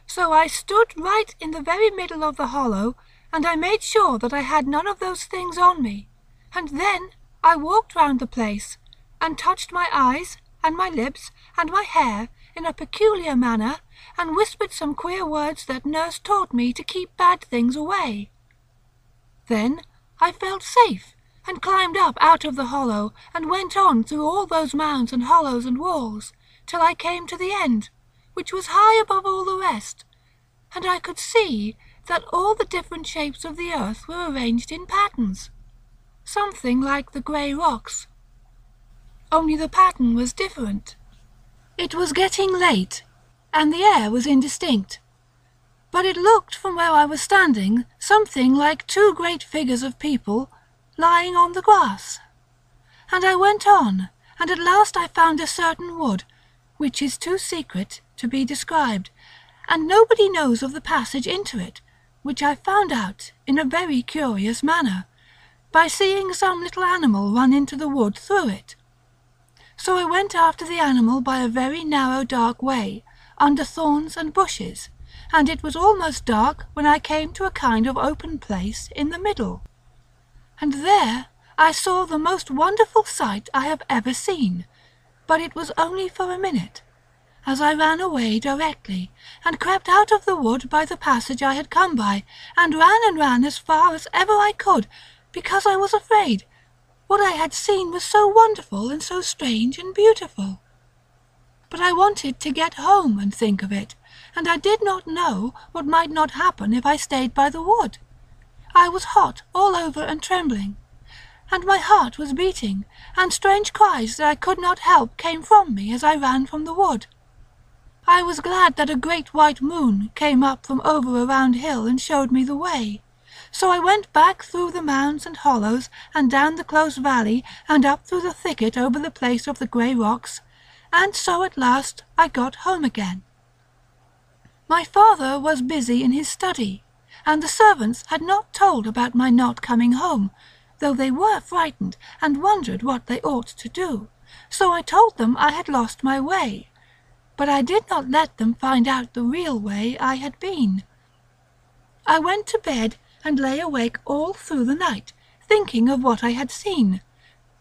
So I stood right in the very middle of the hollow, and I made sure that I had none of those things on me, and then I walked round the place, and touched my eyes and my lips and my hair in a peculiar manner, and whispered some queer words that nurse taught me to keep bad things away. Then I felt safe, and climbed up out of the hollow, and went on through all those mounds and hollows and walls, till I came to the end, which was high above all the rest, and I could see that all the different shapes of the earth were arranged in patterns, something like the grey rocks, only the pattern was different. It was getting late, and the air was indistinct, but it looked from where I was standing something like 2 great figures of people lying on the grass. And I went on, and at last I found a certain wood, which is too secret to be described, and nobody knows of the passage into it, which I found out in a very curious manner, by seeing some little animal run into the wood through it. So I went after the animal by a very narrow dark way, under thorns and bushes, and it was almost dark when I came to a kind of open place in the middle. And there I saw the most wonderful sight I have ever seen, but it was only for a minute, as I ran away directly, and crept out of the wood by the passage I had come by, and ran as far as ever I could, because I was afraid. What I had seen was so wonderful and so strange and beautiful. But I wanted to get home and think of it, and I did not know what might not happen if I stayed by the wood. I was hot all over and trembling, and my heart was beating, and strange cries that I could not help came from me as I ran from the wood. I was glad that a great white moon came up from over a round hill and showed me the way. So I went back through the mounds and hollows, and down the close valley, and up through the thicket over the place of the grey rocks, and so at last I got home again. My father was busy in his study, and the servants had not told about my not coming home, though they were frightened and wondered what they ought to do. So I told them I had lost my way, but I did not let them find out the real way I had been. I went to bed and lay awake all through the night, thinking of what I had seen.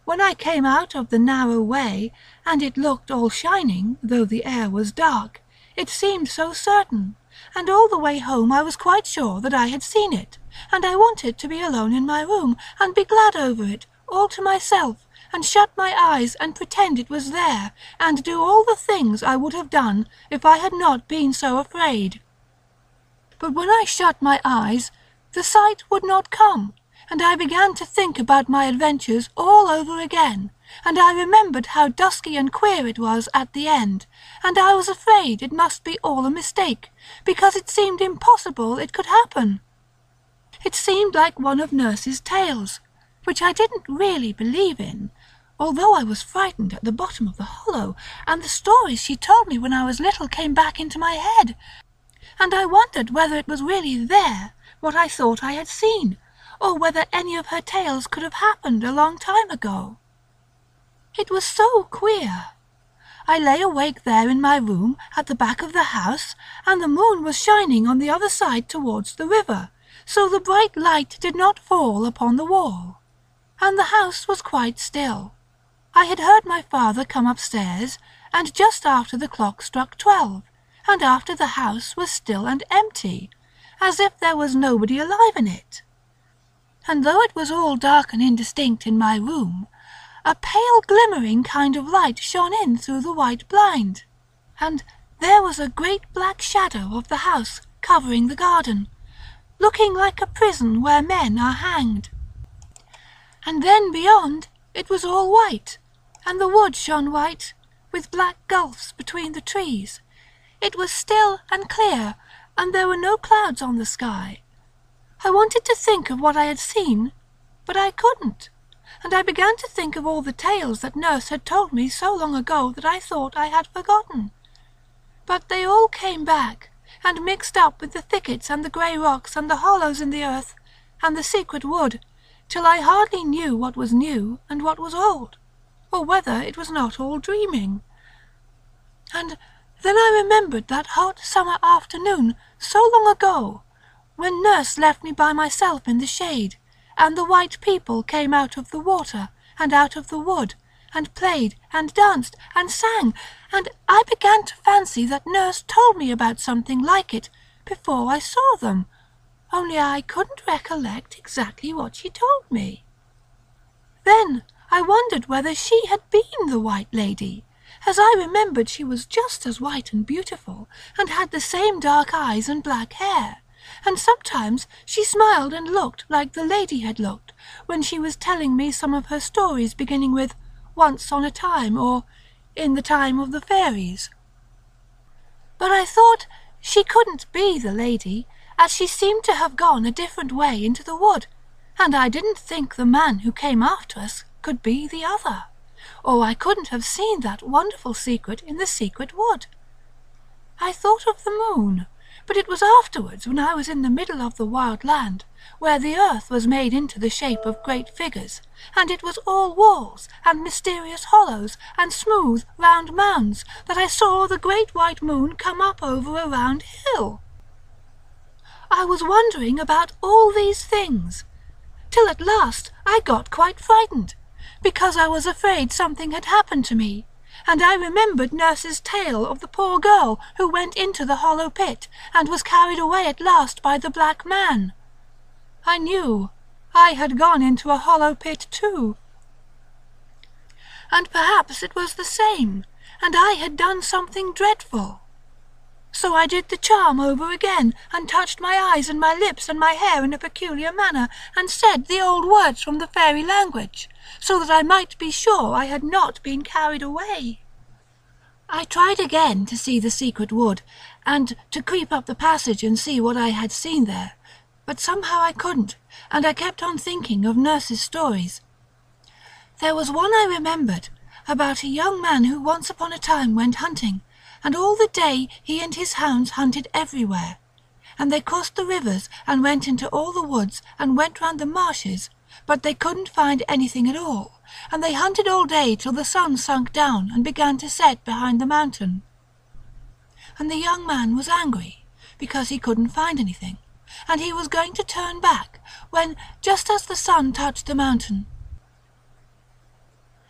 When I came out of the narrow way, and it looked all shining, though the air was dark, it seemed so certain, and all the way home I was quite sure that I had seen it, and I wanted to be alone in my room, and be glad over it, all to myself, and shut my eyes and pretend it was there, and do all the things I would have done if I had not been so afraid. But when I shut my eyes, the sight would not come, and I began to think about my adventures all over again, and I remembered how dusky and queer it was at the end, and I was afraid it must be all a mistake, because it seemed impossible it could happen. It seemed like one of Nurse's tales, which I didn't really believe in, although I was frightened at the bottom of the hollow, and the stories she told me when I was little came back into my head, and I wondered whether it was really there, what I thought I had seen, or whether any of her tales could have happened a long time ago. It was so queer. I lay awake there in my room at the back of the house, and the moon was shining on the other side towards the river, so the bright light did not fall upon the wall. and the house was quite still. I had heard my father come upstairs, and just after the clock struck 12, and after the house was still and empty, as if there was nobody alive in it. And though it was all dark and indistinct in my room, a pale glimmering kind of light shone in through the white blind, and there was a great black shadow of the house covering the garden, looking like a prison where men are hanged. And then beyond it was all white, and the wood shone white, with black gulfs between the trees. It was still and clear, and there were no clouds on the sky. I wanted to think of what I had seen, but I couldn't, and I began to think of all the tales that Nurse had told me so long ago that I thought I had forgotten. But they all came back, and mixed up with the thickets and the grey rocks and the hollows in the earth and the secret wood, till I hardly knew what was new and what was old, or whether it was not all dreaming. And then I remembered that hot summer afternoon so long ago, when Nurse left me by myself in the shade, and the white people came out of the water and out of the wood, and played and danced and sang, and I began to fancy that Nurse told me about something like it before I saw them, only I couldn't recollect exactly what she told me. Then I wondered whether she had been the White Lady, as I remembered she was just as white and beautiful, and had the same dark eyes and black hair, and sometimes she smiled and looked like the lady had looked when she was telling me some of her stories beginning with "Once on a time" or "In the time of the fairies." But I thought she couldn't be the lady, as she seemed to have gone a different way into the wood, and I didn't think the man who came after us could be the other, or I couldn't have seen that wonderful secret in the secret wood. I thought of the moon, but it was afterwards, when I was in the middle of the wild land, where the earth was made into the shape of great figures, and it was all walls and mysterious hollows and smooth round mounds, that I saw the great white moon come up over a round hill. I was wondering about all these things, till at last I got quite frightened, because I was afraid something had happened to me, and I remembered Nurse's tale of the poor girl who went into the hollow pit and was carried away at last by the black man. I knew I had gone into a hollow pit too, and perhaps it was the same, and I had done something dreadful. So I did the charm over again, and touched my eyes and my lips and my hair in a peculiar manner, and said the old words from the fairy language, so that I might be sure I had not been carried away. I tried again to see the secret wood, and to creep up the passage and see what I had seen there, but somehow I couldn't, and I kept on thinking of Nurse's stories. There was one I remembered, about a young man who once upon a time went hunting, and all the day he and his hounds hunted everywhere, and they crossed the rivers and went into all the woods and went round the marshes, but they couldn't find anything at all, and they hunted all day till the sun sunk down and began to set behind the mountain. And the young man was angry, because he couldn't find anything, and he was going to turn back, when, just as the sun touched the mountain,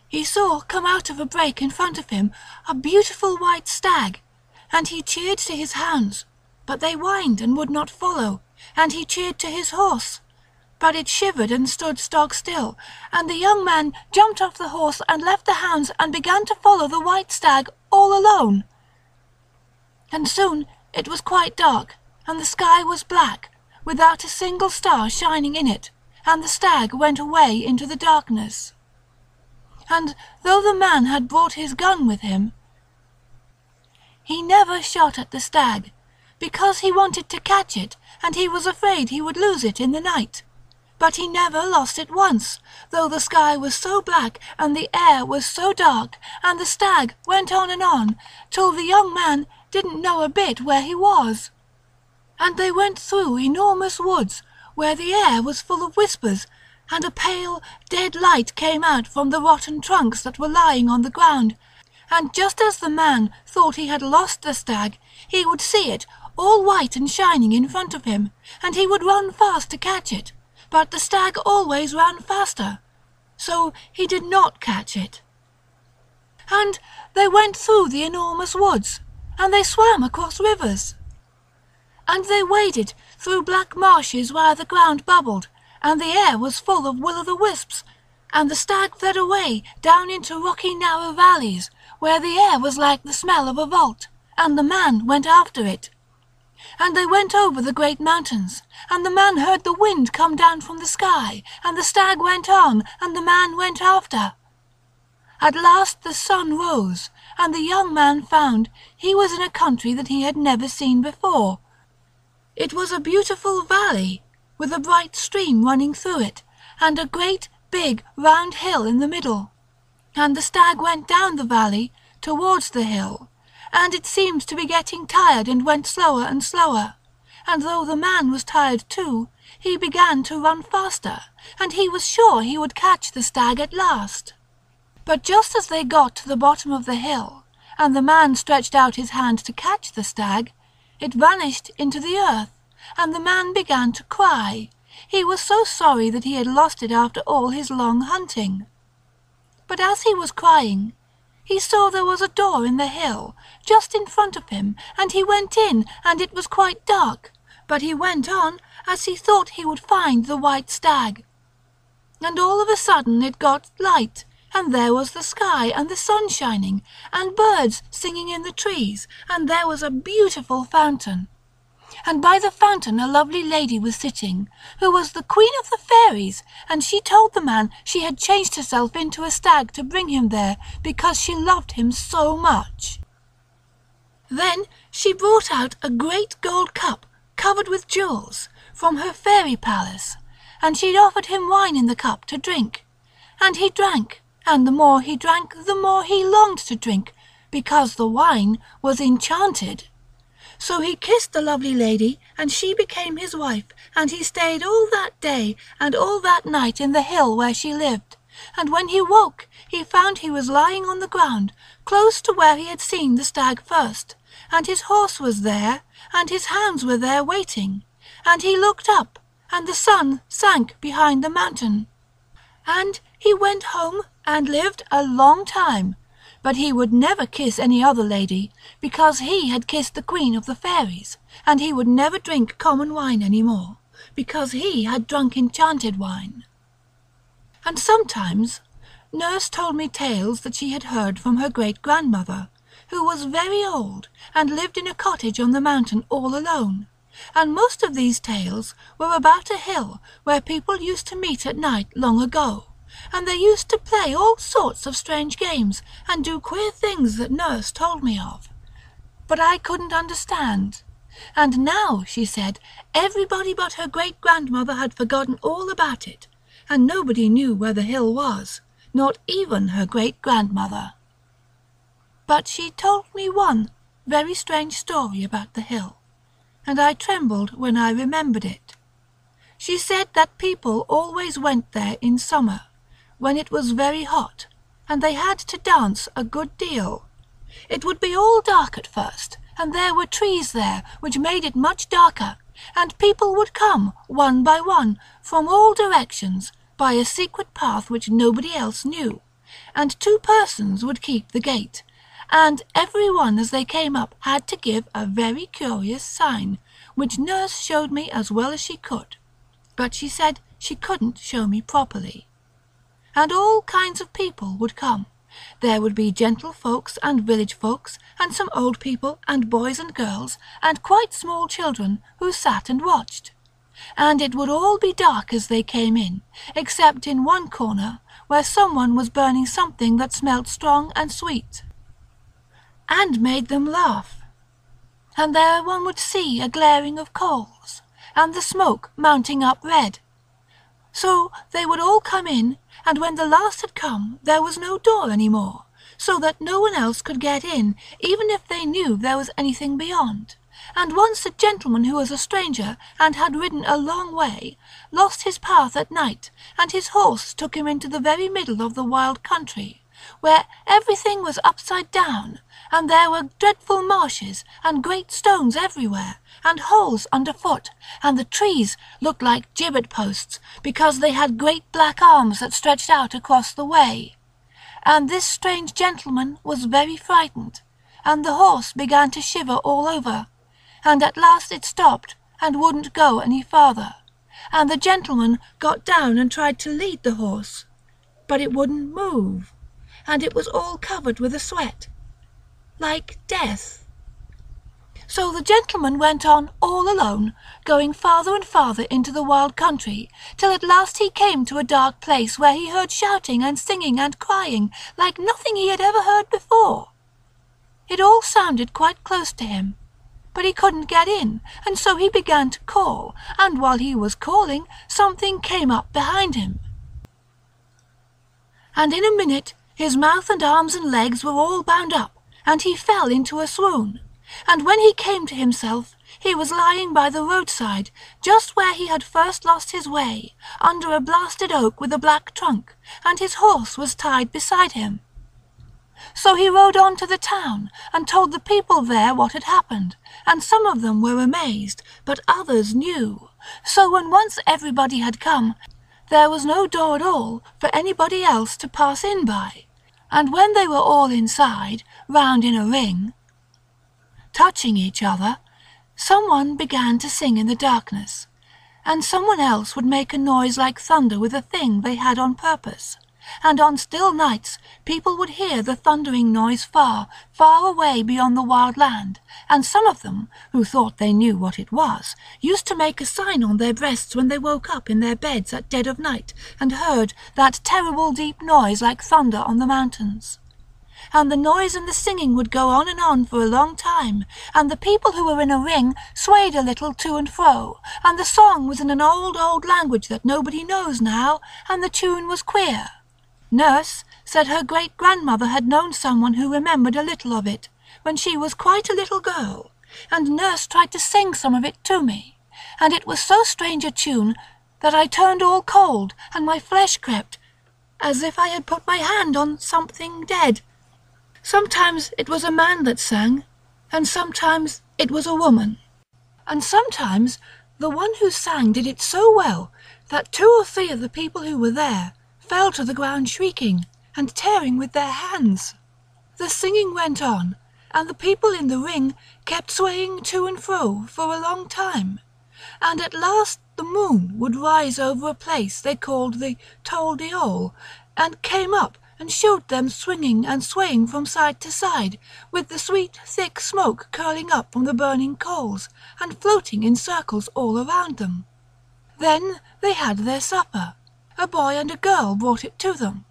he saw come out of a break in front of him a beautiful white stag, and he cheered to his hounds, but they whined and would not follow, and he cheered to his horse, but it shivered and stood stock still, and the young man jumped off the horse and left the hounds and began to follow the white stag all alone. And soon it was quite dark, and the sky was black, without a single star shining in it, and the stag went away into the darkness. And though the man had brought his gun with him, he never shot at the stag, because he wanted to catch it, and he was afraid he would lose it in the night. But he never lost it once, though the sky was so black and the air was so dark, and the stag went on, till the young man didn't know a bit where he was. And they went through enormous woods, where the air was full of whispers, and a pale, dead light came out from the rotten trunks that were lying on the ground, and just as the man thought he had lost the stag, he would see it, all white and shining in front of him, and he would run fast to catch it, but the stag always ran faster, so he did not catch it. And they went through the enormous woods, and they swam across rivers. And they waded through black marshes where the ground bubbled, and the air was full of will-o'-the-wisps, and the stag fled away down into rocky narrow valleys, where the air was like the smell of a vault, and the man went after it. And they went over the great mountains, and the man heard the wind come down from the sky, and the stag went on, and the man went after. At last the sun rose, and the young man found he was in a country that he had never seen before. It was a beautiful valley, with a bright stream running through it, and a great big round hill in the middle. And the stag went down the valley towards the hill, and it seemed to be getting tired and went slower and slower. And though the man was tired too, he began to run faster, and he was sure he would catch the stag at last. But just as they got to the bottom of the hill, and the man stretched out his hand to catch the stag, it vanished into the earth, and the man began to cry. He was so sorry that he had lost it after all his long hunting. But as he was crying, he saw there was a door in the hill, just in front of him, and he went in, and it was quite dark, but he went on, as he thought he would find the white stag. And all of a sudden it got light, and there was the sky and the sun shining, and birds singing in the trees, and there was a beautiful fountain. And by the fountain a lovely lady was sitting, who was the queen of the fairies, and she told the man she had changed herself into a stag to bring him there, because she loved him so much. Then she brought out a great gold cup covered with jewels from her fairy palace, and she'd offered him wine in the cup to drink. And he drank, and the more he drank, the more he longed to drink, because the wine was enchanted. So he kissed the lovely lady, and she became his wife, and he stayed all that day and all that night in the hill where she lived. And when he woke, he found he was lying on the ground, close to where he had seen the stag first, and his horse was there, and his hounds were there waiting. And he looked up, and the sun sank behind the mountain. And he went home and lived a long time, but he would never kiss any other lady, because he had kissed the queen of the fairies, and he would never drink common wine any more, because he had drunk enchanted wine. And sometimes Nurse told me tales that she had heard from her great-grandmother, who was very old and lived in a cottage on the mountain all alone. And most of these tales were about a hill where people used to meet at night long ago, and they used to play all sorts of strange games and do queer things that Nurse told me of. But I couldn't understand. And now, she said, everybody but her great-grandmother had forgotten all about it, and nobody knew where the hill was, not even her great-grandmother. But she told me one very strange story about the hill, and I trembled when I remembered it. She said that people always went there in summer, when it was very hot, and they had to dance a good deal. It would be all dark at first, and there were trees there which made it much darker, and people would come, one by one, from all directions, by a secret path which nobody else knew, and 2 persons would keep the gate, and every one as they came up had to give a very curious sign, which Nurse showed me as well as she could, but she said she couldn't show me properly. And all kinds of people would come. There would be gentlefolks and village folks, and some old people, and boys and girls, and quite small children who sat and watched. And it would all be dark as they came in, except in one corner where someone was burning something that smelt strong and sweet, and made them laugh. And there one would see a glaring of coals, and the smoke mounting up red. So they would all come in, and when the last had come, there was no door any more, so that no one else could get in, even if they knew there was anything beyond. And once a gentleman who was a stranger, and had ridden a long way, lost his path at night, and his horse took him into the very middle of the wild country, where everything was upside down, and there were dreadful marshes and great stones everywhere, and holes underfoot, and the trees looked like gibbet posts, because they had great black arms that stretched out across the way. And this strange gentleman was very frightened, and the horse began to shiver all over, and at last it stopped and wouldn't go any farther, and the gentleman got down and tried to lead the horse, but it wouldn't move, and it was all covered with a sweat, like death. So the gentleman went on all alone, going farther and farther into the wild country, till at last he came to a dark place where he heard shouting and singing and crying like nothing he had ever heard before. It all sounded quite close to him, but he couldn't get in, and so he began to call, and while he was calling, something came up behind him. And in a minute his mouth and arms and legs were all bound up, and he fell into a swoon. And when he came to himself, he was lying by the roadside, just where he had first lost his way, under a blasted oak with a black trunk, and his horse was tied beside him. So he rode on to the town, and told the people there what had happened, and some of them were amazed, but others knew. So when once everybody had come, there was no door at all for anybody else to pass in by. And when they were all inside, round in a ring, touching each other, someone began to sing in the darkness, and someone else would make a noise like thunder with a thing they had on purpose. And on still nights people would hear the thundering noise far, far away beyond the wild land, and some of them, who thought they knew what it was, used to make a sign on their breasts when they woke up in their beds at dead of night and heard that terrible deep noise like thunder on the mountains. And the noise and the singing would go on for a long time, and the people who were in a ring swayed a little to and fro, and the song was in an old, old language that nobody knows now, and the tune was queer. Nurse said her great-grandmother had known someone who remembered a little of it, when she was quite a little girl, and Nurse tried to sing some of it to me, and it was so strange a tune that I turned all cold, and my flesh crept, as if I had put my hand on something dead. Sometimes it was a man that sang, and sometimes it was a woman. And sometimes the one who sang did it so well that 2 or 3 of the people who were there fell to the ground shrieking and tearing with their hands. The singing went on, and the people in the ring kept swaying to and fro for a long time, and at last the moon would rise over a place they called the Tol Diol, and came up and showed them swinging and swaying from side to side, with the sweet thick smoke curling up from the burning coals, and floating in circles all around them. Then they had their supper. A boy and a girl brought it to them.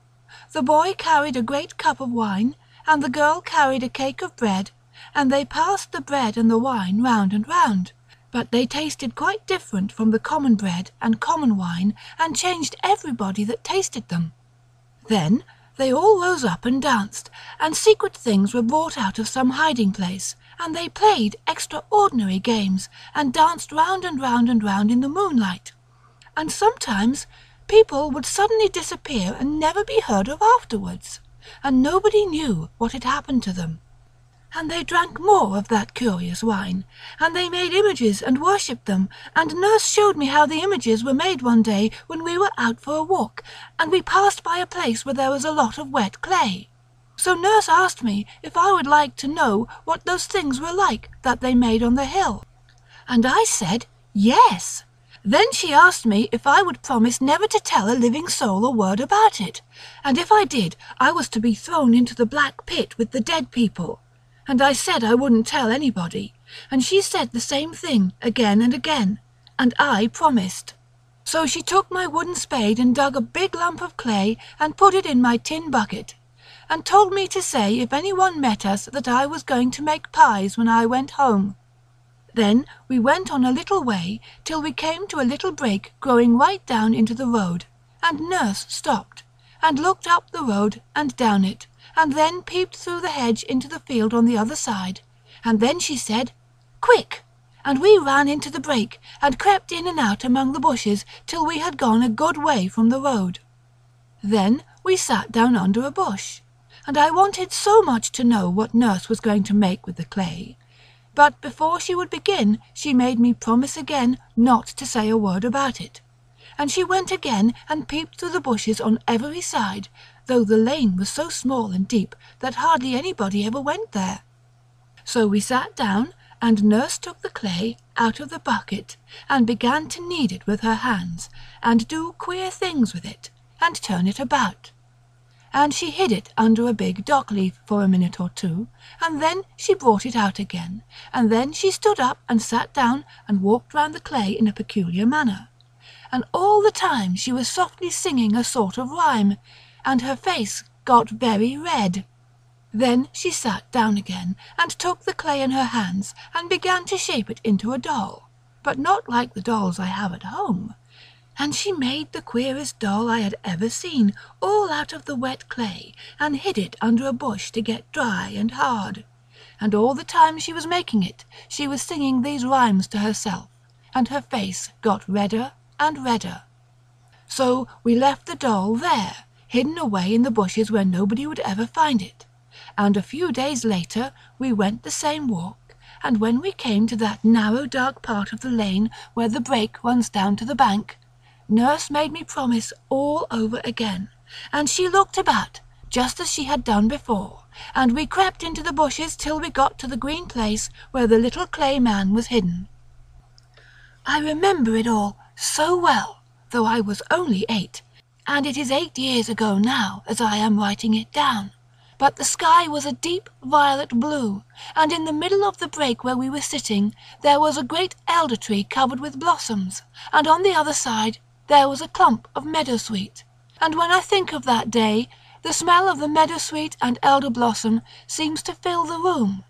The boy carried a great cup of wine, and the girl carried a cake of bread, and they passed the bread and the wine round and round, but they tasted quite different from the common bread and common wine, and changed everybody that tasted them. Then they all rose up and danced, and secret things were brought out of some hiding place, and they played extraordinary games, and danced round and round and round in the moonlight. And sometimes people would suddenly disappear and never be heard of afterwards, and nobody knew what had happened to them. And they drank more of that curious wine, and they made images and worshipped them, and Nurse showed me how the images were made one day when we were out for a walk, and we passed by a place where there was a lot of wet clay. So Nurse asked me if I would like to know what those things were like that they made on the hill. And I said, yes. Then she asked me if I would promise never to tell a living soul a word about it, and if I did, I was to be thrown into the black pit with the dead people. And I said I wouldn't tell anybody, and she said the same thing again and again, and I promised. So she took my wooden spade and dug a big lump of clay and put it in my tin bucket, and told me to say if anyone met us that I was going to make pies when I went home. Then we went on a little way till we came to a little break growing right down into the road, and Nurse stopped, and looked up the road and down it, and then peeped through the hedge into the field on the other side, and then she said, "Quick!" and we ran into the break, and crept in and out among the bushes till we had gone a good way from the road. Then we sat down under a bush, and I wanted so much to know what Nurse was going to make with the clay. But before she would begin, she made me promise again not to say a word about it. And she went again and peeped through the bushes on every side, though the lane was so small and deep that hardly anybody ever went there. So we sat down, and Nurse took the clay out of the bucket and began to knead it with her hands, and do queer things with it, and turn it about. And she hid it under a big dock leaf for a minute or two, and then she brought it out again, and then she stood up and sat down and walked round the clay in a peculiar manner. And all the time she was softly singing a sort of rhyme, and her face got very red. Then she sat down again, and took the clay in her hands, and began to shape it into a doll, but not like the dolls I have at home. And she made the queerest doll I had ever seen, all out of the wet clay, and hid it under a bush to get dry and hard. And all the time she was making it, she was singing these rhymes to herself, and her face got redder and redder. So we left the doll there, hidden away in the bushes where nobody would ever find it. And a few days later we went the same walk, and when we came to that narrow dark part of the lane where the brake runs down to the bank, Nurse made me promise all over again, and she looked about, just as she had done before, and we crept into the bushes till we got to the green place where the little clay man was hidden. I remember it all so well, though I was only 8, and it is 8 years ago now as I am writing it down. But the sky was a deep violet blue, and in the middle of the brake where we were sitting there was a great elder tree covered with blossoms, and on the other side there was a clump of meadowsweet. And when I think of that day, the smell of the meadowsweet and elder blossom seems to fill the room.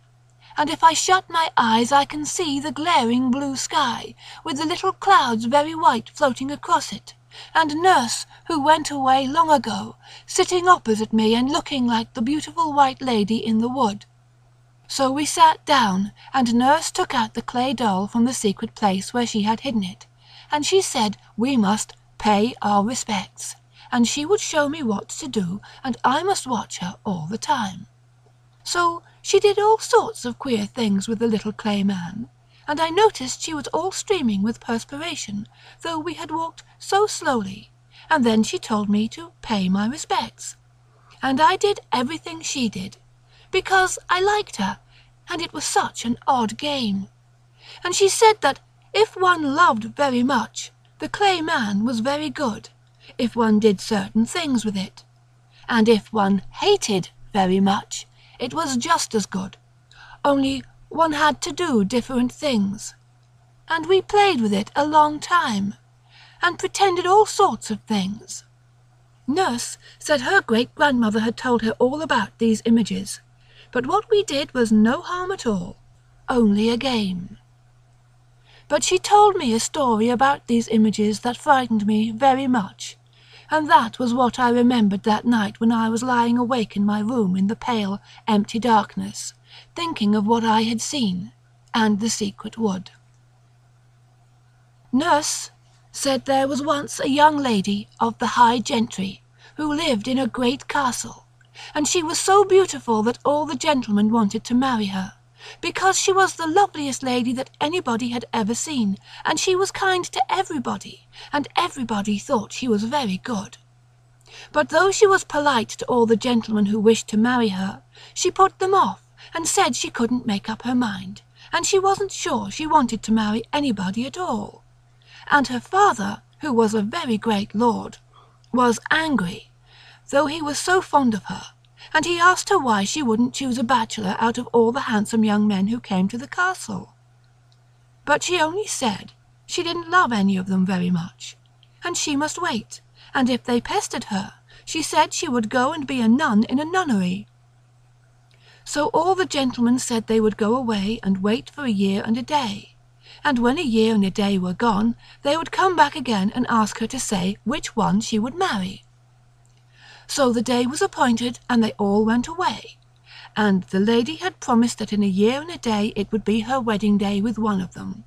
And if I shut my eyes I can see the glaring blue sky, with the little clouds very white floating across it, and Nurse, who went away long ago, sitting opposite me and looking like the beautiful white lady in the wood. So we sat down, and Nurse took out the clay doll from the secret place where she had hidden it, and she said we must pay our respects, and she would show me what to do, and I must watch her all the time. So she did all sorts of queer things with the little clay man, and I noticed she was all streaming with perspiration, though we had walked so slowly, and then she told me to pay my respects. And I did everything she did, because I liked her, and it was such an odd game. And she said that if one loved very much, the clay man was very good, if one did certain things with it. And if one hated very much, it was just as good, only one had to do different things. And we played with it a long time, and pretended all sorts of things. Nurse said her great-grandmother had told her all about these images, but what we did was no harm at all, only a game. But she told me a story about these images that frightened me very much, and that was what I remembered that night when I was lying awake in my room in the pale, empty darkness, thinking of what I had seen, and the secret wood. Nurse said there was once a young lady of the high gentry who lived in a great castle, and she was so beautiful that all the gentlemen wanted to marry her, because she was the loveliest lady that anybody had ever seen, and she was kind to everybody, and everybody thought she was very good. But though she was polite to all the gentlemen who wished to marry her, she put them off, and said she couldn't make up her mind, and she wasn't sure she wanted to marry anybody at all. And her father, who was a very great lord, was angry, though he was so fond of her, and he asked her why she wouldn't choose a bachelor out of all the handsome young men who came to the castle. But she only said she didn't love any of them very much, and she must wait, and if they pestered her, she said she would go and be a nun in a nunnery. So all the gentlemen said they would go away and wait for a year and a day, and when a year and a day were gone, they would come back again and ask her to say which one she would marry. So the day was appointed, and they all went away, and the lady had promised that in a year and a day it would be her wedding day with one of them.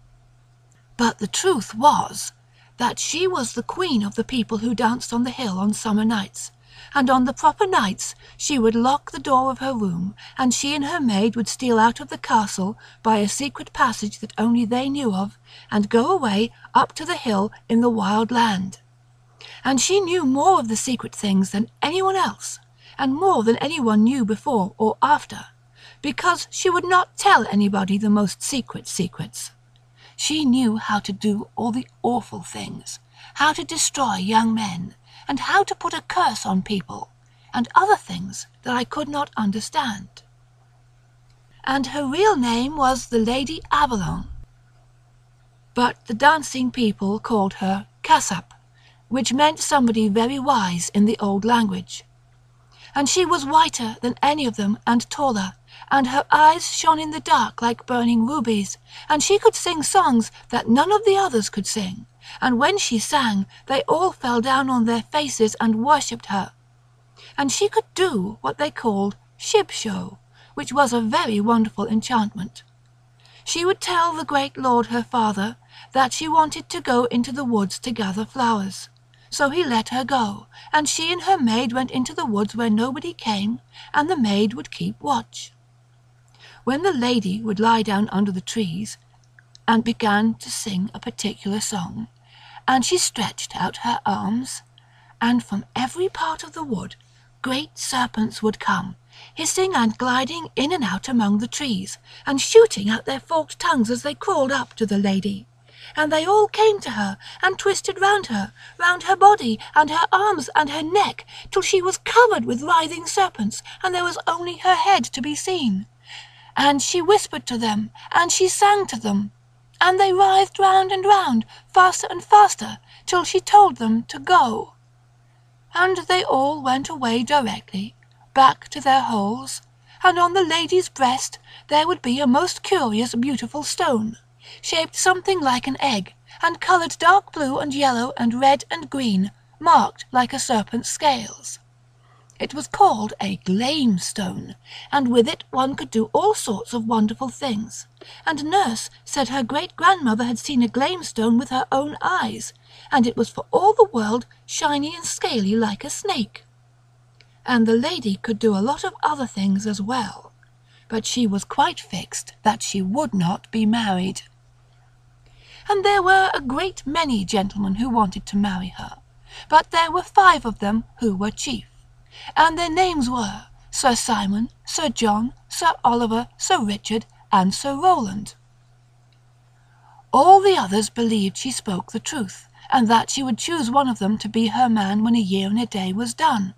But the truth was that she was the queen of the people who danced on the hill on summer nights, and on the proper nights she would lock the door of her room, and she and her maid would steal out of the castle by a secret passage that only they knew of, and go away up to the hill in the wild land. And she knew more of the secret things than anyone else, and more than anyone knew before or after, because she would not tell anybody the most secret secrets. She knew how to do all the awful things, how to destroy young men, and how to put a curse on people, and other things that I could not understand. And her real name was the Lady Avalon, but the dancing people called her Cassap, which meant somebody very wise in the old language. And she was whiter than any of them and taller, and her eyes shone in the dark like burning rubies, and she could sing songs that none of the others could sing, and when she sang they all fell down on their faces and worshipped her. And she could do what they called shib show, which was a very wonderful enchantment. She would tell the great lord her father that she wanted to go into the woods to gather flowers. So he let her go, and she and her maid went into the woods where nobody came, and the maid would keep watch. When the lady would lie down under the trees and began to sing a particular song, and she stretched out her arms, and from every part of the wood great serpents would come, hissing and gliding in and out among the trees, and shooting out their forked tongues as they crawled up to the lady. And they all came to her, and twisted round her body, and her arms, and her neck, till she was covered with writhing serpents, and there was only her head to be seen. And she whispered to them, and she sang to them, and they writhed round and round, faster and faster, till she told them to go. And they all went away directly, back to their holes, and on the lady's breast there would be a most curious beautiful stone, shaped something like an egg, and coloured dark blue and yellow and red and green, marked like a serpent's scales. It was called a glame stone, and with it one could do all sorts of wonderful things. And nurse said her great-grandmother had seen a glame stone with her own eyes, and it was for all the world shiny and scaly like a snake. And the lady could do a lot of other things as well, but she was quite fixed that she would not be married. And there were a great many gentlemen who wanted to marry her, but there were 5 of them who were chief, and their names were Sir Simon, Sir John, Sir Oliver, Sir Richard, and Sir Rowland. All the others believed she spoke the truth, and that she would choose one of them to be her man when a year and a day was done.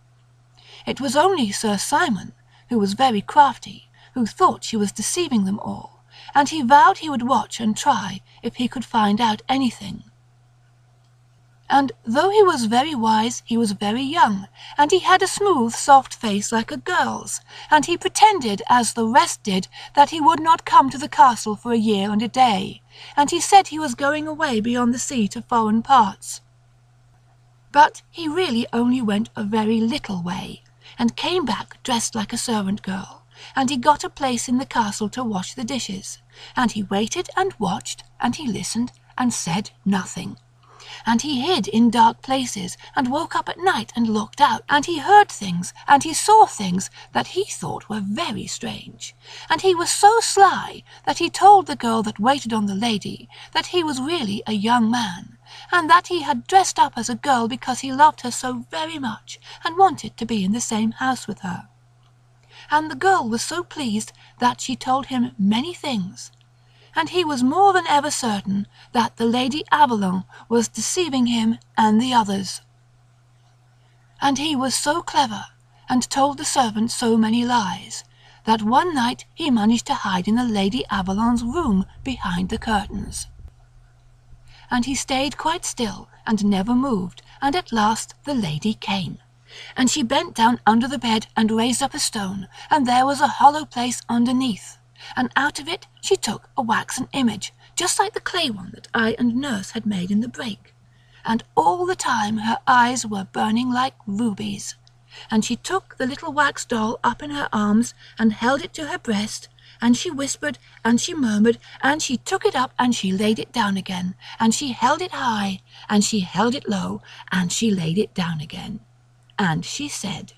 It was only Sir Simon, who was very crafty, who thought she was deceiving them all, and he vowed he would watch and try if he could find out anything. And though he was very wise, he was very young, and he had a smooth, soft face like a girl's, and he pretended, as the rest did, that he would not come to the castle for a year and a day, and he said he was going away beyond the sea to foreign parts. But he really only went a very little way, and came back dressed like a servant girl, and he got a place in the castle to wash the dishes, and he waited and watched, and he listened and said nothing. And he hid in dark places, and woke up at night and looked out, and he heard things, and he saw things that he thought were very strange. And he was so sly that he told the girl that waited on the lady that he was really a young man, and that he had dressed up as a girl because he loved her so very much, and wanted to be in the same house with her. And the girl was so pleased that she told him many things, and he was more than ever certain that the Lady Avalon was deceiving him and the others. And he was so clever, and told the servant so many lies, that one night he managed to hide in the Lady Avalon's room behind the curtains. And he stayed quite still and never moved, and at last the lady came. And she bent down under the bed and raised up a stone, and there was a hollow place underneath. And out of it she took a waxen image, just like the clay one that I and nurse had made in the break. And all the time her eyes were burning like rubies. And she took the little wax doll up in her arms, and held it to her breast, and she whispered, and she murmured, and she took it up, and she laid it down again, and she held it high, and she held it low, and she laid it down again. and she said,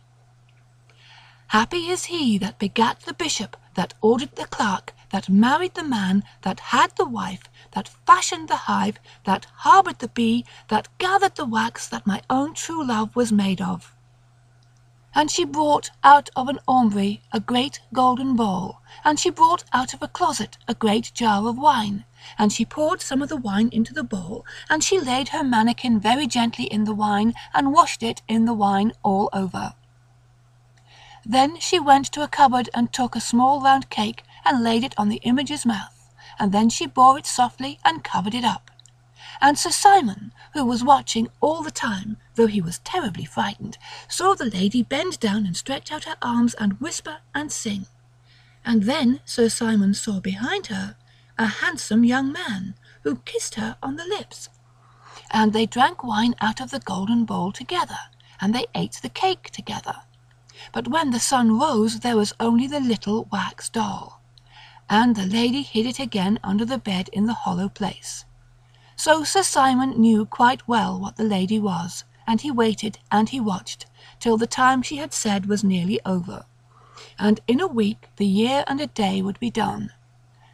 "Happy is he that begat the bishop, that ordered the clerk, that married the man, that had the wife, that fashioned the hive, that harboured the bee, that gathered the wax that my own true love was made of." And she brought out of an aumbry a great golden bowl, and she brought out of a closet a great jar of wine, and she poured some of the wine into the bowl, and she laid her manikin very gently in the wine, and washed it in the wine all over. Then she went to a cupboard and took a small round cake and laid it on the image's mouth, and then she bore it softly and covered it up. And Sir Simon, who was watching all the time, though he was terribly frightened, saw the lady bend down and stretch out her arms and whisper and sing. And then Sir Simon saw behind her a handsome young man, who kissed her on the lips. And they drank wine out of the golden bowl together, and they ate the cake together. But when the sun rose, there was only the little wax doll, and the lady hid it again under the bed in the hollow place. So Sir Simon knew quite well what the lady was, and he waited and he watched, till the time she had said was nearly over. And in a week the year and a day would be done.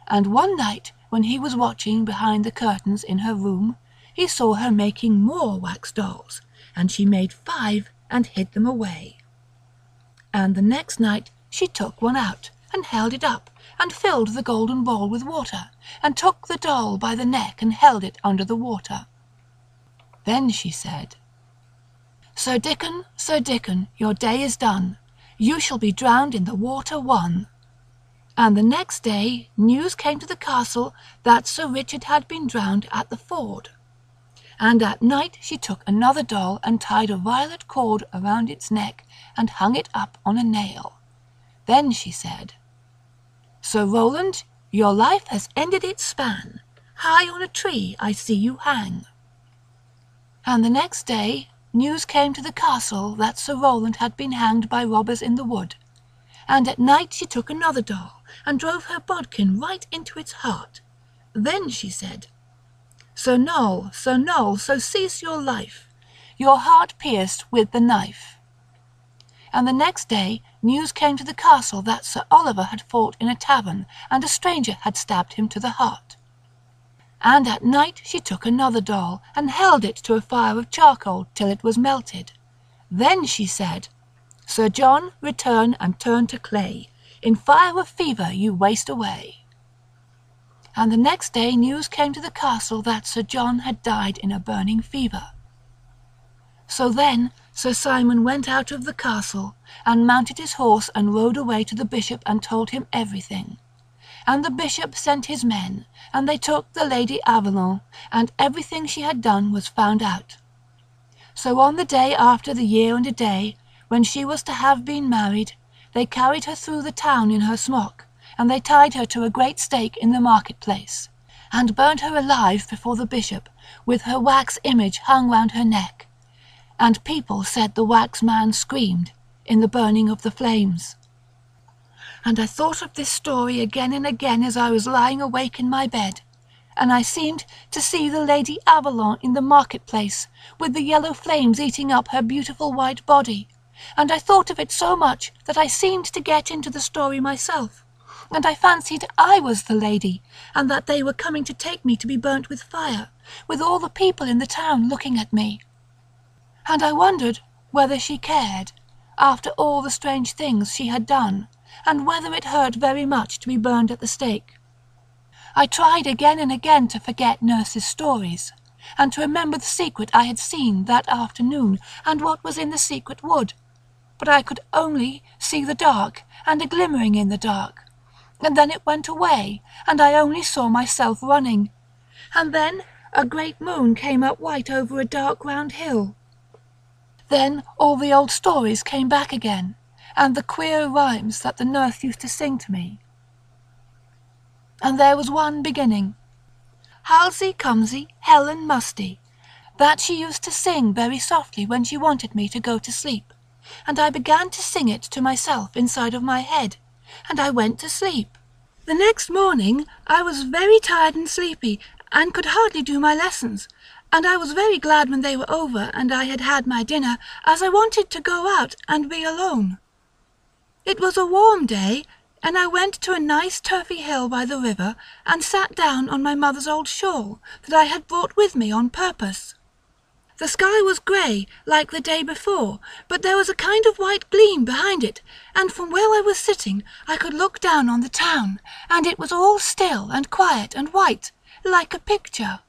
And one night, when he was watching behind the curtains in her room, he saw her making more wax dolls, and she made 5 and hid them away. And the next night she took one out, and held it up, and filled the golden bowl with water, and took the doll by the neck and held it under the water. Then she said, Sir Dickon, your day is done. You shall be drowned in the water one." And the next day news came to the castle that Sir Richard had been drowned at the ford. And at night she took another doll and tied a violet cord around its neck and hung it up on a nail. Then she said, "Sir Roland, your life has ended its span. High on a tree I see you hang." And the next day news came to the castle that Sir Roland had been hanged by robbers in the wood. And at night she took another doll and drove her bodkin right into its heart. Then she said, Sir Noel, so cease your life, your heart pierced with the knife." And the next day news came to the castle that Sir Oliver had fought in a tavern, and a stranger had stabbed him to the heart. And at night she took another doll, and held it to a fire of charcoal till it was melted. Then she said, "Sir John, return and turn to clay. In fire of fever you waste away." And the next day news came to the castle that Sir John had died in a burning fever. So then Sir Simon went out of the castle, and mounted his horse and rode away to the bishop and told him everything. And the bishop sent his men, and they took the Lady Avalon, and everything she had done was found out. So on the day after the year and a day, when she was to have been married, they carried her through the town in her smock, and they tied her to a great stake in the market-place, and burnt her alive before the bishop, with her wax image hung round her neck. And people said the wax man screamed in the burning of the flames. And I thought of this story again and again as I was lying awake in my bed, and I seemed to see the Lady Avalon in the market-place, with the yellow flames eating up her beautiful white body, and I thought of it so much that I seemed to get into the story myself, and I fancied I was the lady, and that they were coming to take me to be burnt with fire, with all the people in the town looking at me. And I wondered whether she cared, after all the strange things she had done, and whether it hurt very much to be burned at the stake. I tried again and again to forget nurse's stories, and to remember the secret I had seen that afternoon, and what was in the secret wood, but I could only see the dark, and a glimmering in the dark, and then it went away, and I only saw myself running, and then a great moon came up white over a dark round hill. Then all the old stories came back again, and the queer rhymes that the nurse used to sing to me. And there was one beginning, "Halsey Cumsey, Helen Musty," that she used to sing very softly when she wanted me to go to sleep, and I began to sing it to myself inside of my head, and I went to sleep. The next morning I was very tired and sleepy, and could hardly do my lessons, and I was very glad when they were over and I had had my dinner, as I wanted to go out and be alone. It was a warm day, and I went to a nice turfy hill by the river and sat down on my mother's old shawl that I had brought with me on purpose. The sky was grey like the day before, but there was a kind of white gleam behind it, and from where I was sitting I could look down on the town, and it was all still and quiet and white, like a picture.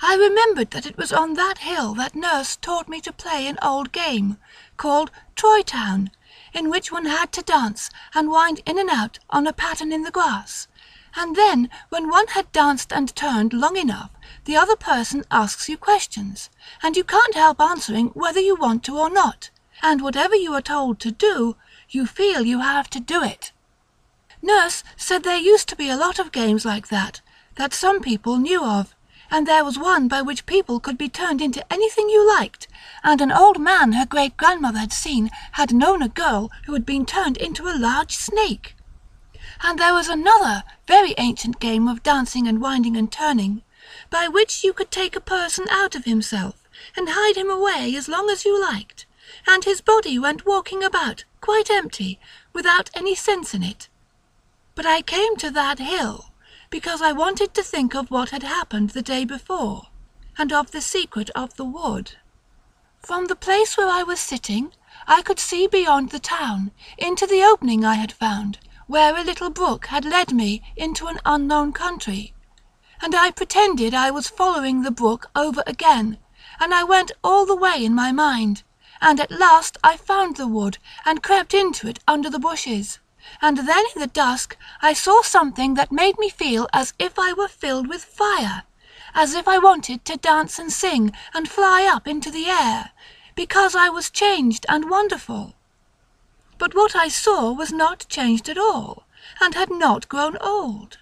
I remembered that it was on that hill that nurse taught me to play an old game, called Troy Town, in which one had to dance and wind in and out on a pattern in the grass, and then when one had danced and turned long enough, the other person asks you questions, and you can't help answering whether you want to or not, and whatever you are told to do, you feel you have to do it. Nurse said there used to be a lot of games like that some people knew of, and there was one by which people could be turned into anything you liked, and an old man her great-grandmother had seen had known a girl who had been turned into a large snake. And there was another very ancient game of dancing and winding and turning, by which you could take a person out of himself and hide him away as long as you liked, and his body went walking about quite empty, without any sense in it. But I came to that hill because I wanted to think of what had happened the day before, and of the secret of the wood. From the place where I was sitting, I could see beyond the town, into the opening I had found, where a little brook had led me into an unknown country. And I pretended I was following the brook over again, and I went all the way in my mind, and at last I found the wood, and crept into it under the bushes. And then in the dusk I saw something that made me feel as if I were filled with fire, as if I wanted to dance and sing and fly up into the air, because I was changed and wonderful. But what I saw was not changed at all, and had not grown old.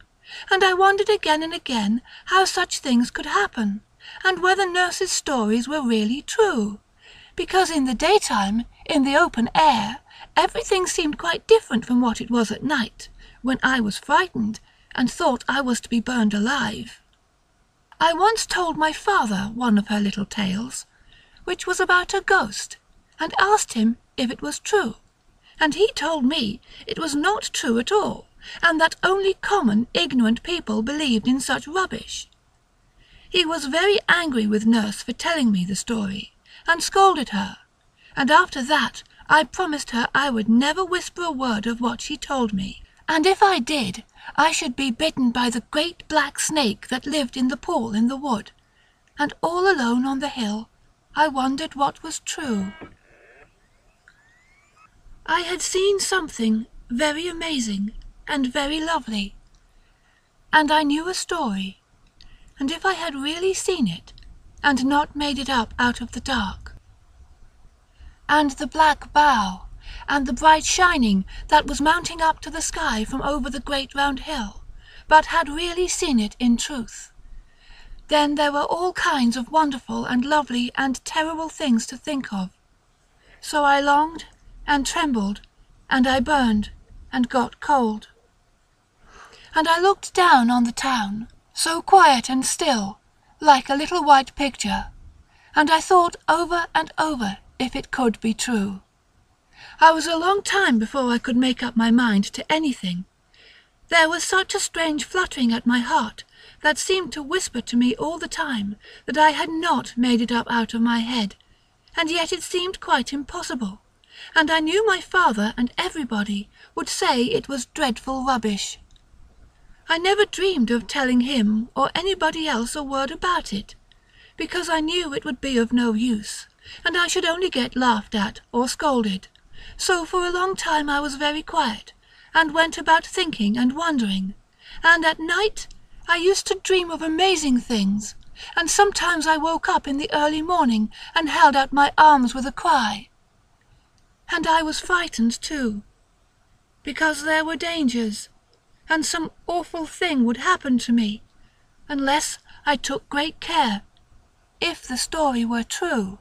And I wondered again and again how such things could happen, and whether nurse's stories were really true, because in the daytime, in the open air, everything seemed quite different from what it was at night, when I was frightened and thought I was to be burned alive. I once told my father one of her little tales, which was about a ghost, and asked him if it was true, and he told me it was not true at all, and that only common, ignorant people believed in such rubbish. He was very angry with nurse for telling me the story, and scolded her, and after that I promised her I would never whisper a word of what she told me, and if I did, I should be bitten by the great black snake that lived in the pool in the wood, and all alone on the hill I wondered what was true. I had seen something very amazing and very lovely, and I knew a story, and if I had really seen it, and not made it up out of the dark, and the black bough, and the bright shining that was mounting up to the sky from over the great round hill, but had really seen it in truth, then there were all kinds of wonderful and lovely and terrible things to think of. So I longed and trembled, and I burned and got cold. And I looked down on the town, so quiet and still, like a little white picture, and I thought over and over if it could be true. I was a long time before I could make up my mind to anything. There was such a strange fluttering at my heart that seemed to whisper to me all the time that I had not made it up out of my head, and yet it seemed quite impossible, and I knew my father and everybody would say it was dreadful rubbish. I never dreamed of telling him or anybody else a word about it, because I knew it would be of no use, and I should only get laughed at or scolded. So for a long time I was very quiet, and went about thinking and wondering, and at night I used to dream of amazing things, and sometimes I woke up in the early morning and held out my arms with a cry. And I was frightened too, because there were dangers, and some awful thing would happen to me, unless I took great care, if the story were true.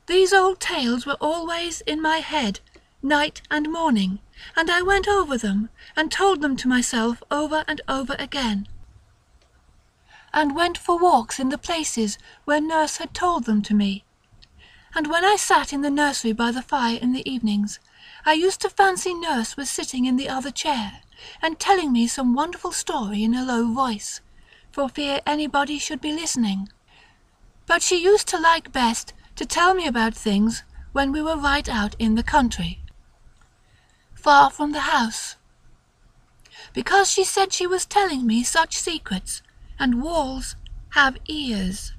These old tales were always in my head, night and morning, and I went over them and told them to myself over and over again. and went for walks in the places where nurse had told them to me. And when I sat in the nursery by the fire in the evenings, I used to fancy nurse was sitting in the other chair, and telling me some wonderful story in a low voice, for fear anybody should be listening. But she used to like best to tell me about things when we were right out in the country, far from the house, because she said she was telling me such secrets, and walls have ears.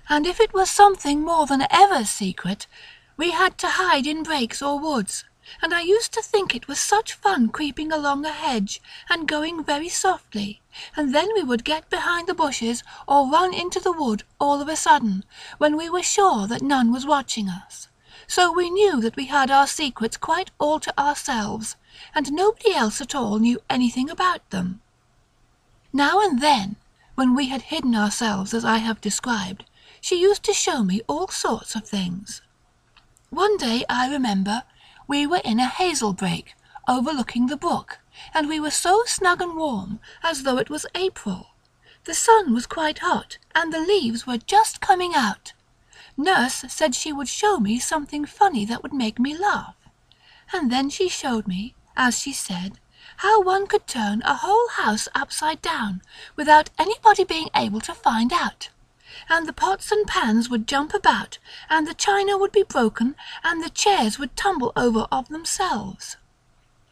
And if it was something more than ever secret, we had to hide in brakes or woods, and I used to think it was such fun creeping along a hedge and going very softly, and then we would get behind the bushes or run into the wood all of a sudden, when we were sure that none was watching us. So we knew that we had our secrets quite all to ourselves, and nobody else at all knew anything about them. Now and then, when we had hidden ourselves as I have described, she used to show me all sorts of things. One day, I remember, we were in a hazel brake, overlooking the brook, and we were so snug and warm, as though it was April. The sun was quite hot, and the leaves were just coming out. Nurse said she would show me something funny that would make me laugh. And then she showed me, as she said, how one could turn a whole house upside down, without anybody being able to find out. And the pots and pans would jump about, and the china would be broken, and the chairs would tumble over of themselves.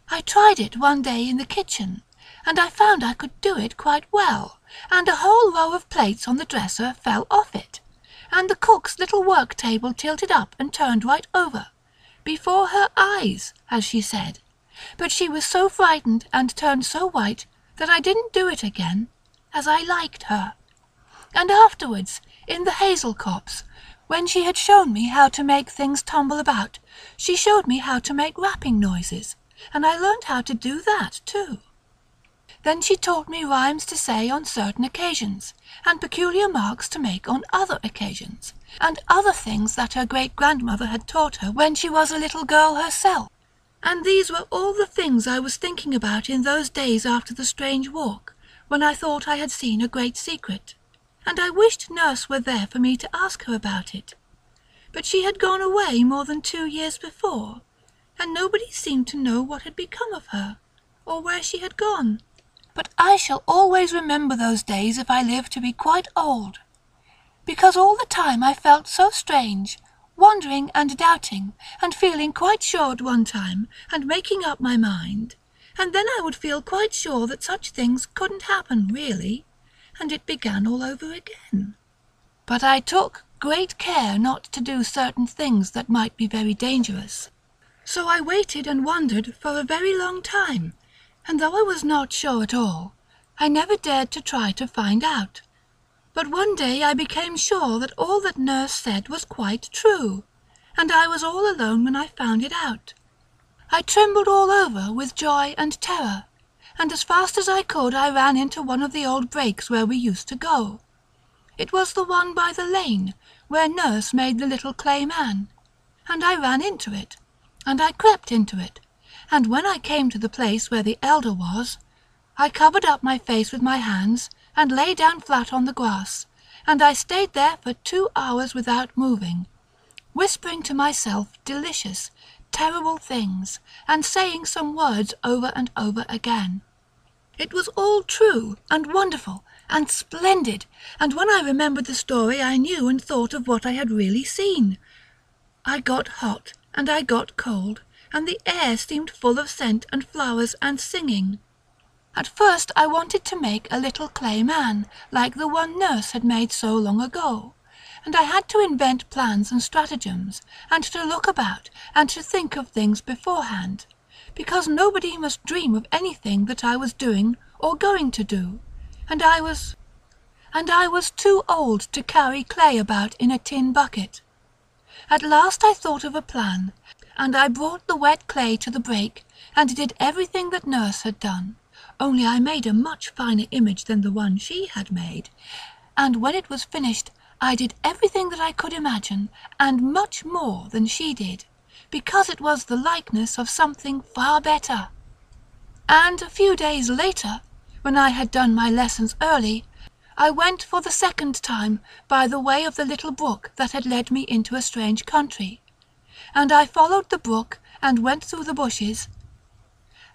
I tried it one day in the kitchen, and I found I could do it quite well, and a whole row of plates on the dresser fell off it, and the cook's little work table tilted up and turned right over, before her eyes, as she said. But she was so frightened and turned so white that I didn't do it again, as I liked her. And afterwards, in the hazel copse, when she had shown me how to make things tumble about, she showed me how to make rapping noises, and I learned how to do that too. Then she taught me rhymes to say on certain occasions, and peculiar marks to make on other occasions, and other things that her great-grandmother had taught her when she was a little girl herself. And these were all the things I was thinking about in those days after the strange walk, when I thought I had seen a great secret. And I wished nurse were there for me to ask her about it. But she had gone away more than 2 years before, and nobody seemed to know what had become of her, or where she had gone. But I shall always remember those days if I live to be quite old, because all the time I felt so strange, wondering and doubting, and feeling quite sure at one time, and making up my mind, and then I would feel quite sure that such things couldn't happen really, and it began all over again. But I took great care not to do certain things that might be very dangerous. So I waited and wondered for a very long time, and though I was not sure at all, I never dared to try to find out. But one day I became sure that all that nurse said was quite true, and I was all alone when I found it out. I trembled all over with joy and terror, and as fast as I could I ran into one of the old brakes where we used to go. It was the one by the lane, where nurse made the little clay man, and I ran into it, and I crept into it, and when I came to the place where the elder was, I covered up my face with my hands, and lay down flat on the grass, and I stayed there for 2 hours without moving, whispering to myself delicious, terrible things, and saying some words over and over again. It was all true, and wonderful, and splendid, and when I remembered the story I knew and thought of what I had really seen. I got hot, and I got cold, and the air seemed full of scent and flowers and singing. At first I wanted to make a little clay man, like the one nurse had made so long ago, and I had to invent plans and stratagems, and to look about, and to think of things beforehand, because nobody must dream of anything that I was doing or going to do, and I was too old to carry clay about in a tin bucket. At last I thought of a plan, and I brought the wet clay to the brake, and did everything that nurse had done, only I made a much finer image than the one she had made, and when it was finished I did everything that I could imagine, and much more than she did, because it was the likeness of something far better. And a few days later, when I had done my lessons early, I went for the second time by the way of the little brook that had led me into a strange country. And I followed the brook and went through the bushes,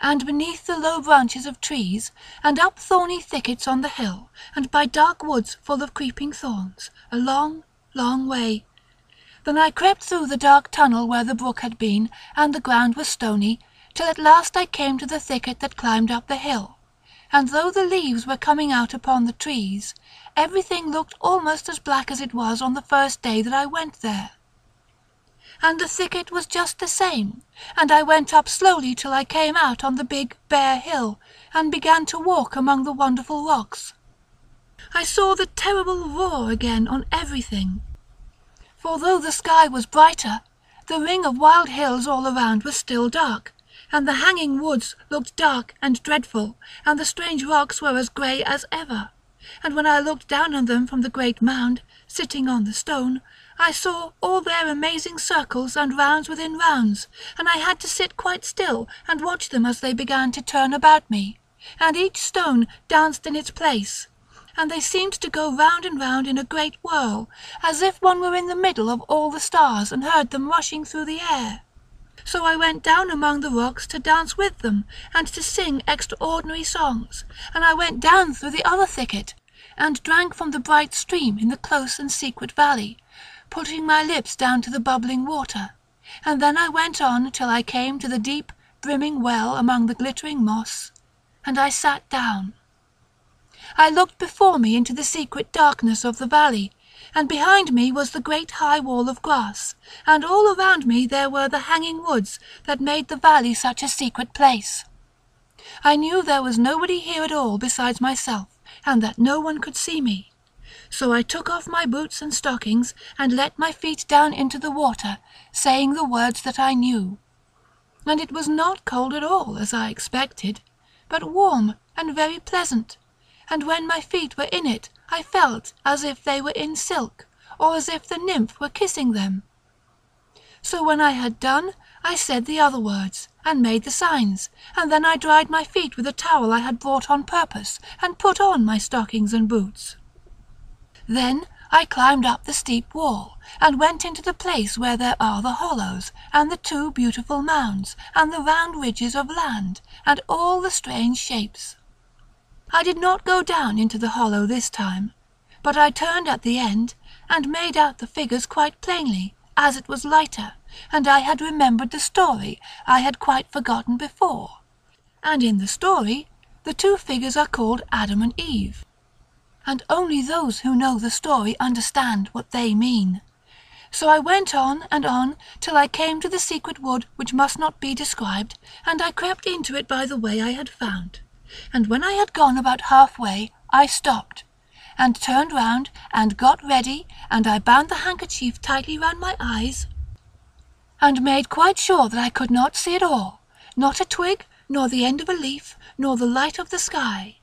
and beneath the low branches of trees, and up thorny thickets on the hill, and by dark woods full of creeping thorns, a long, long way. Then I crept through the dark tunnel where the brook had been, and the ground was stony, till at last I came to the thicket that climbed up the hill. And though the leaves were coming out upon the trees, everything looked almost as black as it was on the first day that I went there. And the thicket was just the same, and I went up slowly till I came out on the big bare hill, and began to walk among the wonderful rocks. I saw the terrible roar again on everything. For though the sky was brighter, the ring of wild hills all around was still dark, and the hanging woods looked dark and dreadful, and the strange rocks were as grey as ever. And when I looked down on them from the great mound, sitting on the stone, I saw all their amazing circles and rounds within rounds, and I had to sit quite still and watch them as they began to turn about me, and each stone danced in its place, and they seemed to go round and round in a great whirl, as if one were in the middle of all the stars and heard them rushing through the air. So I went down among the rocks to dance with them, and to sing extraordinary songs, and I went down through the other thicket, and drank from the bright stream in the close and secret valley, putting my lips down to the bubbling water, and then I went on till I came to the deep brimming well among the glittering moss, and I sat down. I looked before me into the secret darkness of the valley, and behind me was the great high wall of grass, and all around me there were the hanging woods that made the valley such a secret place. I knew there was nobody here at all besides myself, and that no one could see me. So I took off my boots and stockings and let my feet down into the water, saying the words that I knew. And it was not cold at all, as I expected, but warm and very pleasant, and when my feet were in it I felt as if they were in silk, or as if the nymph were kissing them. So when I had done, I said the other words, and made the signs, and then I dried my feet with a towel I had brought on purpose, and put on my stockings and boots. Then I climbed up the steep wall, and went into the place where there are the hollows, and the two beautiful mounds, and the round ridges of land, and all the strange shapes. I did not go down into the hollow this time, but I turned at the end, and made out the figures quite plainly, as it was lighter, and I had remembered the story I had quite forgotten before. And in the story the two figures are called Adam and Eve, and only those who know the story understand what they mean. So I went on and on till I came to the secret wood which must not be described, and I crept into it by the way I had found. And when I had gone about half-way, I stopped, and turned round, and got ready, and I bound the handkerchief tightly round my eyes, and made quite sure that I could not see at all, not a twig, nor the end of a leaf, nor the light of the sky,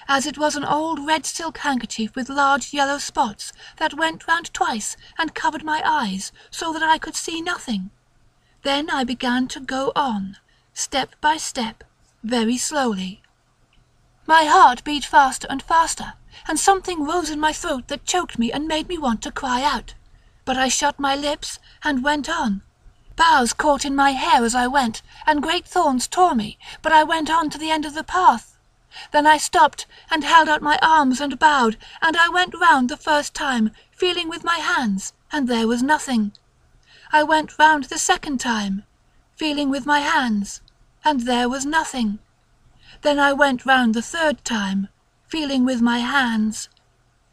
as it was an old red silk handkerchief with large yellow spots that went round twice and covered my eyes, so that I could see nothing. Then I began to go on, step by step, very slowly. My heart beat faster and faster, and something rose in my throat that choked me and made me want to cry out. But I shut my lips and went on. Boughs caught in my hair as I went, and great thorns tore me, but I went on to the end of the path. Then I stopped and held out my arms and bowed, and I went round the first time, feeling with my hands, and there was nothing. I went round the second time, feeling with my hands, and there was nothing. Then I went round the third time, feeling with my hands,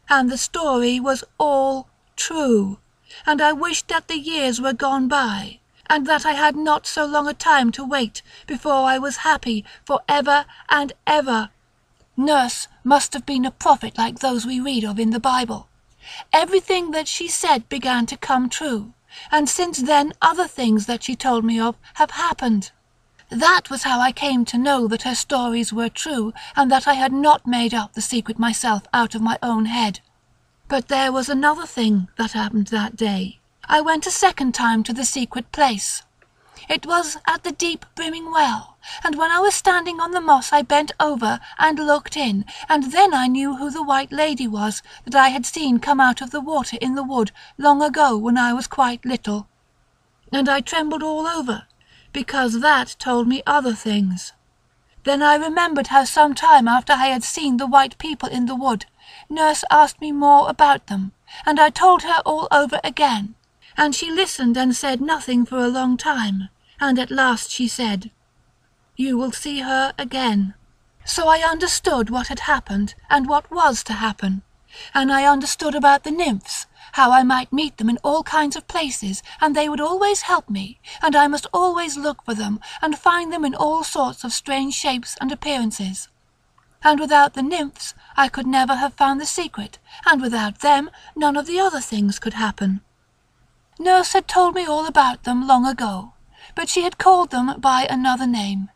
and the story was all true, and I wished that the years were gone by, and that I had not so long a time to wait before I was happy for ever and ever. Nurse must have been a prophet like those we read of in the Bible. Everything that she said began to come true, and since then other things that she told me of have happened. That was how I came to know that her stories were true, and that I had not made up the secret myself out of my own head. But there was another thing that happened that day. I went a second time to the secret place, It was at the deep brimming well, and when I was standing on the moss I bent over and looked in, and then I knew who the white lady was that I had seen come out of the water in the wood long ago when I was quite little. And I trembled all over, because that told me other things. Then I remembered how some time after I had seen the white people in the wood, Nurse asked me more about them, and I told her all over again, and she listened and said nothing for a long time, and at last she said, "You will see her again." So I understood what had happened and what was to happen, and I understood about the nymphs, how I might meet them in all kinds of places, and they would always help me, and I must always look for them, and find them in all sorts of strange shapes and appearances. And without the nymphs I could never have found the secret, and without them none of the other things could happen. Nurse had told me all about them long ago, but she had called them by another name,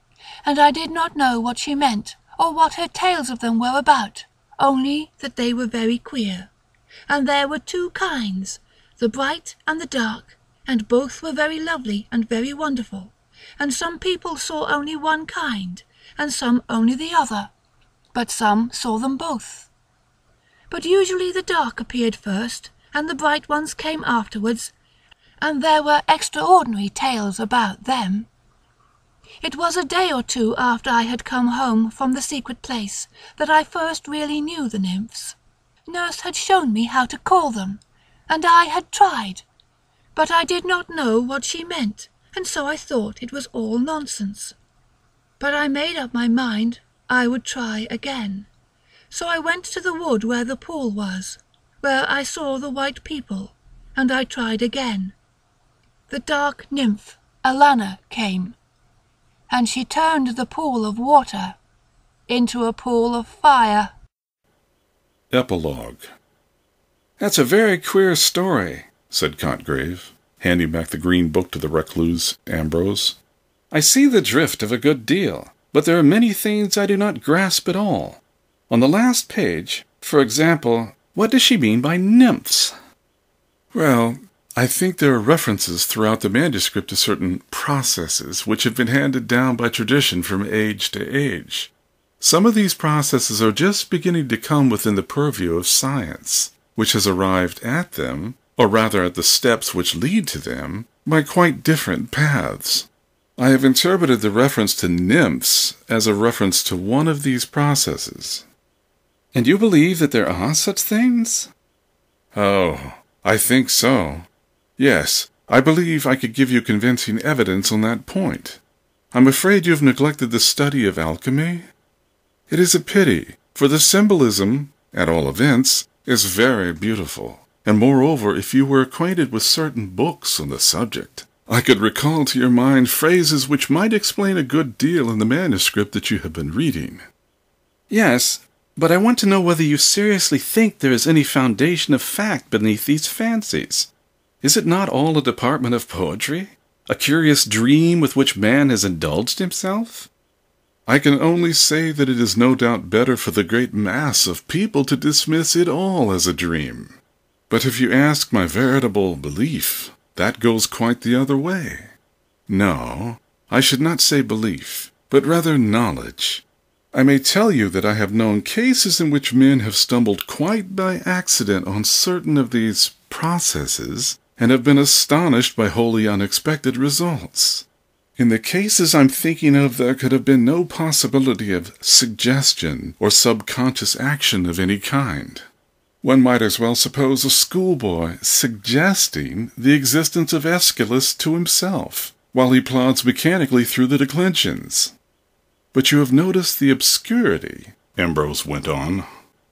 and I did not know what she meant, or what her tales of them were about, only that they were very queer. And there were two kinds, the bright and the dark, and both were very lovely and very wonderful, and some people saw only one kind, and some only the other, but some saw them both. But usually the dark appeared first, and the bright ones came afterwards, and there were extraordinary tales about them. It was a day or two after I had come home from the secret place that I first really knew the nymphs. Nurse had shown me how to call them, and I had tried, but I did not know what she meant, and so I thought it was all nonsense. But I made up my mind I would try again. So I went to the wood where the pool was, where I saw the white people, and I tried again. The dark nymph, Alanna, came, and she turned the pool of water into a pool of fire. Epilogue. "That's a very queer story," said Cotgrave, handing back the green book to the recluse Ambrose. "I see the drift of a good deal, but there are many things I do not grasp at all. On the last page, for example, what does she mean by nymphs?" Well, I think there are references throughout the manuscript to certain processes which have been handed down by tradition from age to age. Some of these processes are just beginning to come within the purview of science, which has arrived at them, or rather at the steps which lead to them, by quite different paths. I have interpreted the reference to nymphs as a reference to one of these processes. "And you believe that there are such things?" Oh, I think so. Yes, I believe I could give you convincing evidence on that point. I'm afraid you have neglected the study of alchemy. It is a pity, for the symbolism, at all events, is very beautiful, and moreover, if you were acquainted with certain books on the subject, I could recall to your mind phrases which might explain a good deal in the manuscript that you have been reading. "Yes, but I want to know whether you seriously think there is any foundation of fact beneath these fancies. Is it not all a department of poetry? A curious dream with which man has indulged himself?" I can only say that it is no doubt better for the great mass of people to dismiss it all as a dream. But if you ask my veritable belief, that goes quite the other way. No, I should not say belief, but rather knowledge. I may tell you that I have known cases in which men have stumbled quite by accident on certain of these processes, and have been astonished by wholly unexpected results. In the cases I'm thinking of, there could have been no possibility of suggestion or subconscious action of any kind. One might as well suppose a schoolboy suggesting the existence of Aeschylus to himself, while he plods mechanically through the declensions. But you have noticed the obscurity, Ambrose went on,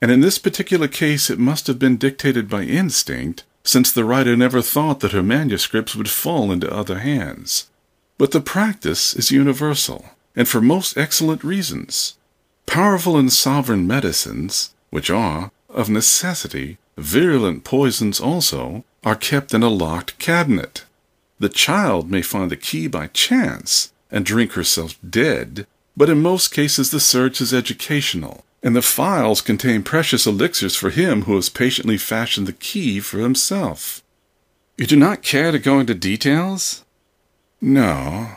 and in this particular case it must have been dictated by instinct, since the writer never thought that her manuscripts would fall into other hands. But the practice is universal, and for most excellent reasons. Powerful and sovereign medicines, which are, of necessity, virulent poisons also, are kept in a locked cabinet. The child may find the key by chance, and drink herself dead, but in most cases the search is educational, and the phials contain precious elixirs for him who has patiently fashioned the key for himself. You do not care to go into details? No,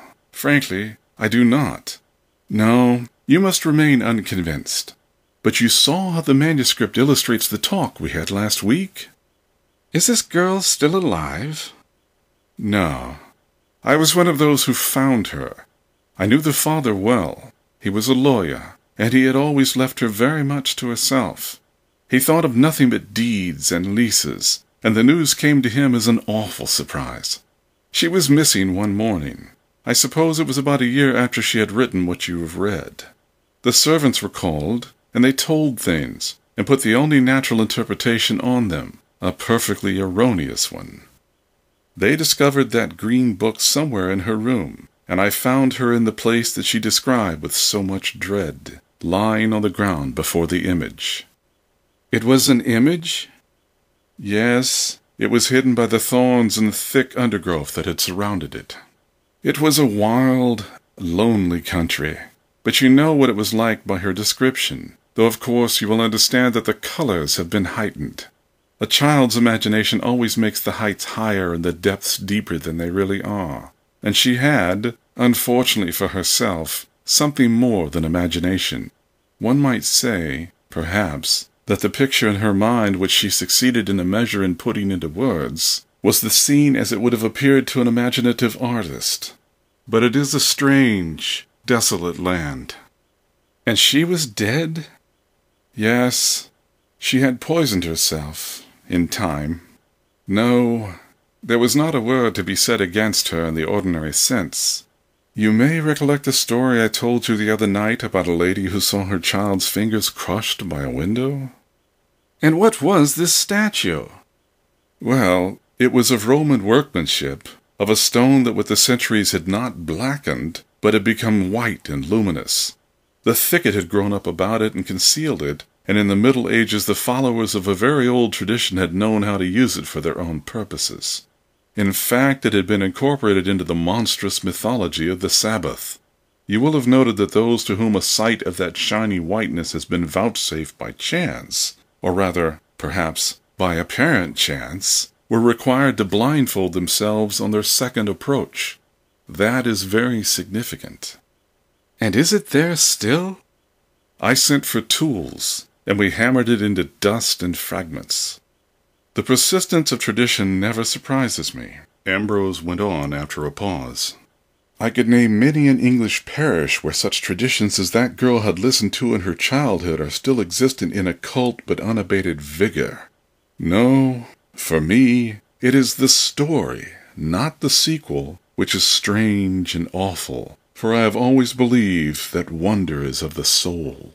Frankly, I do not. No, you must remain unconvinced. But you saw how the manuscript illustrates the talk we had last week? Is this girl still alive? No. I was one of those who found her. I knew the father well. He was a lawyer, and he had always left her very much to herself. He thought of nothing but deeds and leases, and the news came to him as an awful surprise. She was missing one morning. I suppose it was about a year after she had written what you have read. The servants were called, and they told things, and put the only natural interpretation on them, a perfectly erroneous one. They discovered that green book somewhere in her room, and I found her in the place that she described with so much dread, lying on the ground before the image. It was an image? Yes, it was hidden by the thorns and thick undergrowth that had surrounded it. It was a wild, lonely country, but you know what it was like by her description, though of course you will understand that the colors have been heightened. A child's imagination always makes the heights higher and the depths deeper than they really are, and she had, unfortunately for herself, something more than imagination. One might say, perhaps, that the picture in her mind which she succeeded in a measure in putting into words was the scene as it would have appeared to an imaginative artist. But it is a strange, desolate land. And she was dead? Yes, she had poisoned herself, in time. No, there was not a word to be said against her in the ordinary sense. You may recollect the story I told you the other night about a lady who saw her child's fingers crushed by a window? And what was this statue? Well, it was of Roman workmanship, of a stone that with the centuries had not blackened, but had become white and luminous. The thicket had grown up about it and concealed it, and in the Middle Ages the followers of a very old tradition had known how to use it for their own purposes. In fact, it had been incorporated into the monstrous mythology of the Sabbath. You will have noted that those to whom a sight of that shiny whiteness has been vouchsafed by chance, or rather, perhaps, by apparent chance, were required to blindfold themselves on their second approach. That is very significant. And is it there still? I sent for tools, and we hammered it into dust and fragments. The persistence of tradition never surprises me, Ambrose went on after a pause. I could name many an English parish where such traditions as that girl had listened to in her childhood are still existent in occult but unabated vigor. No, for me, it is the story, not the sequel, which is strange and awful, for I have always believed that wonder is of the soul.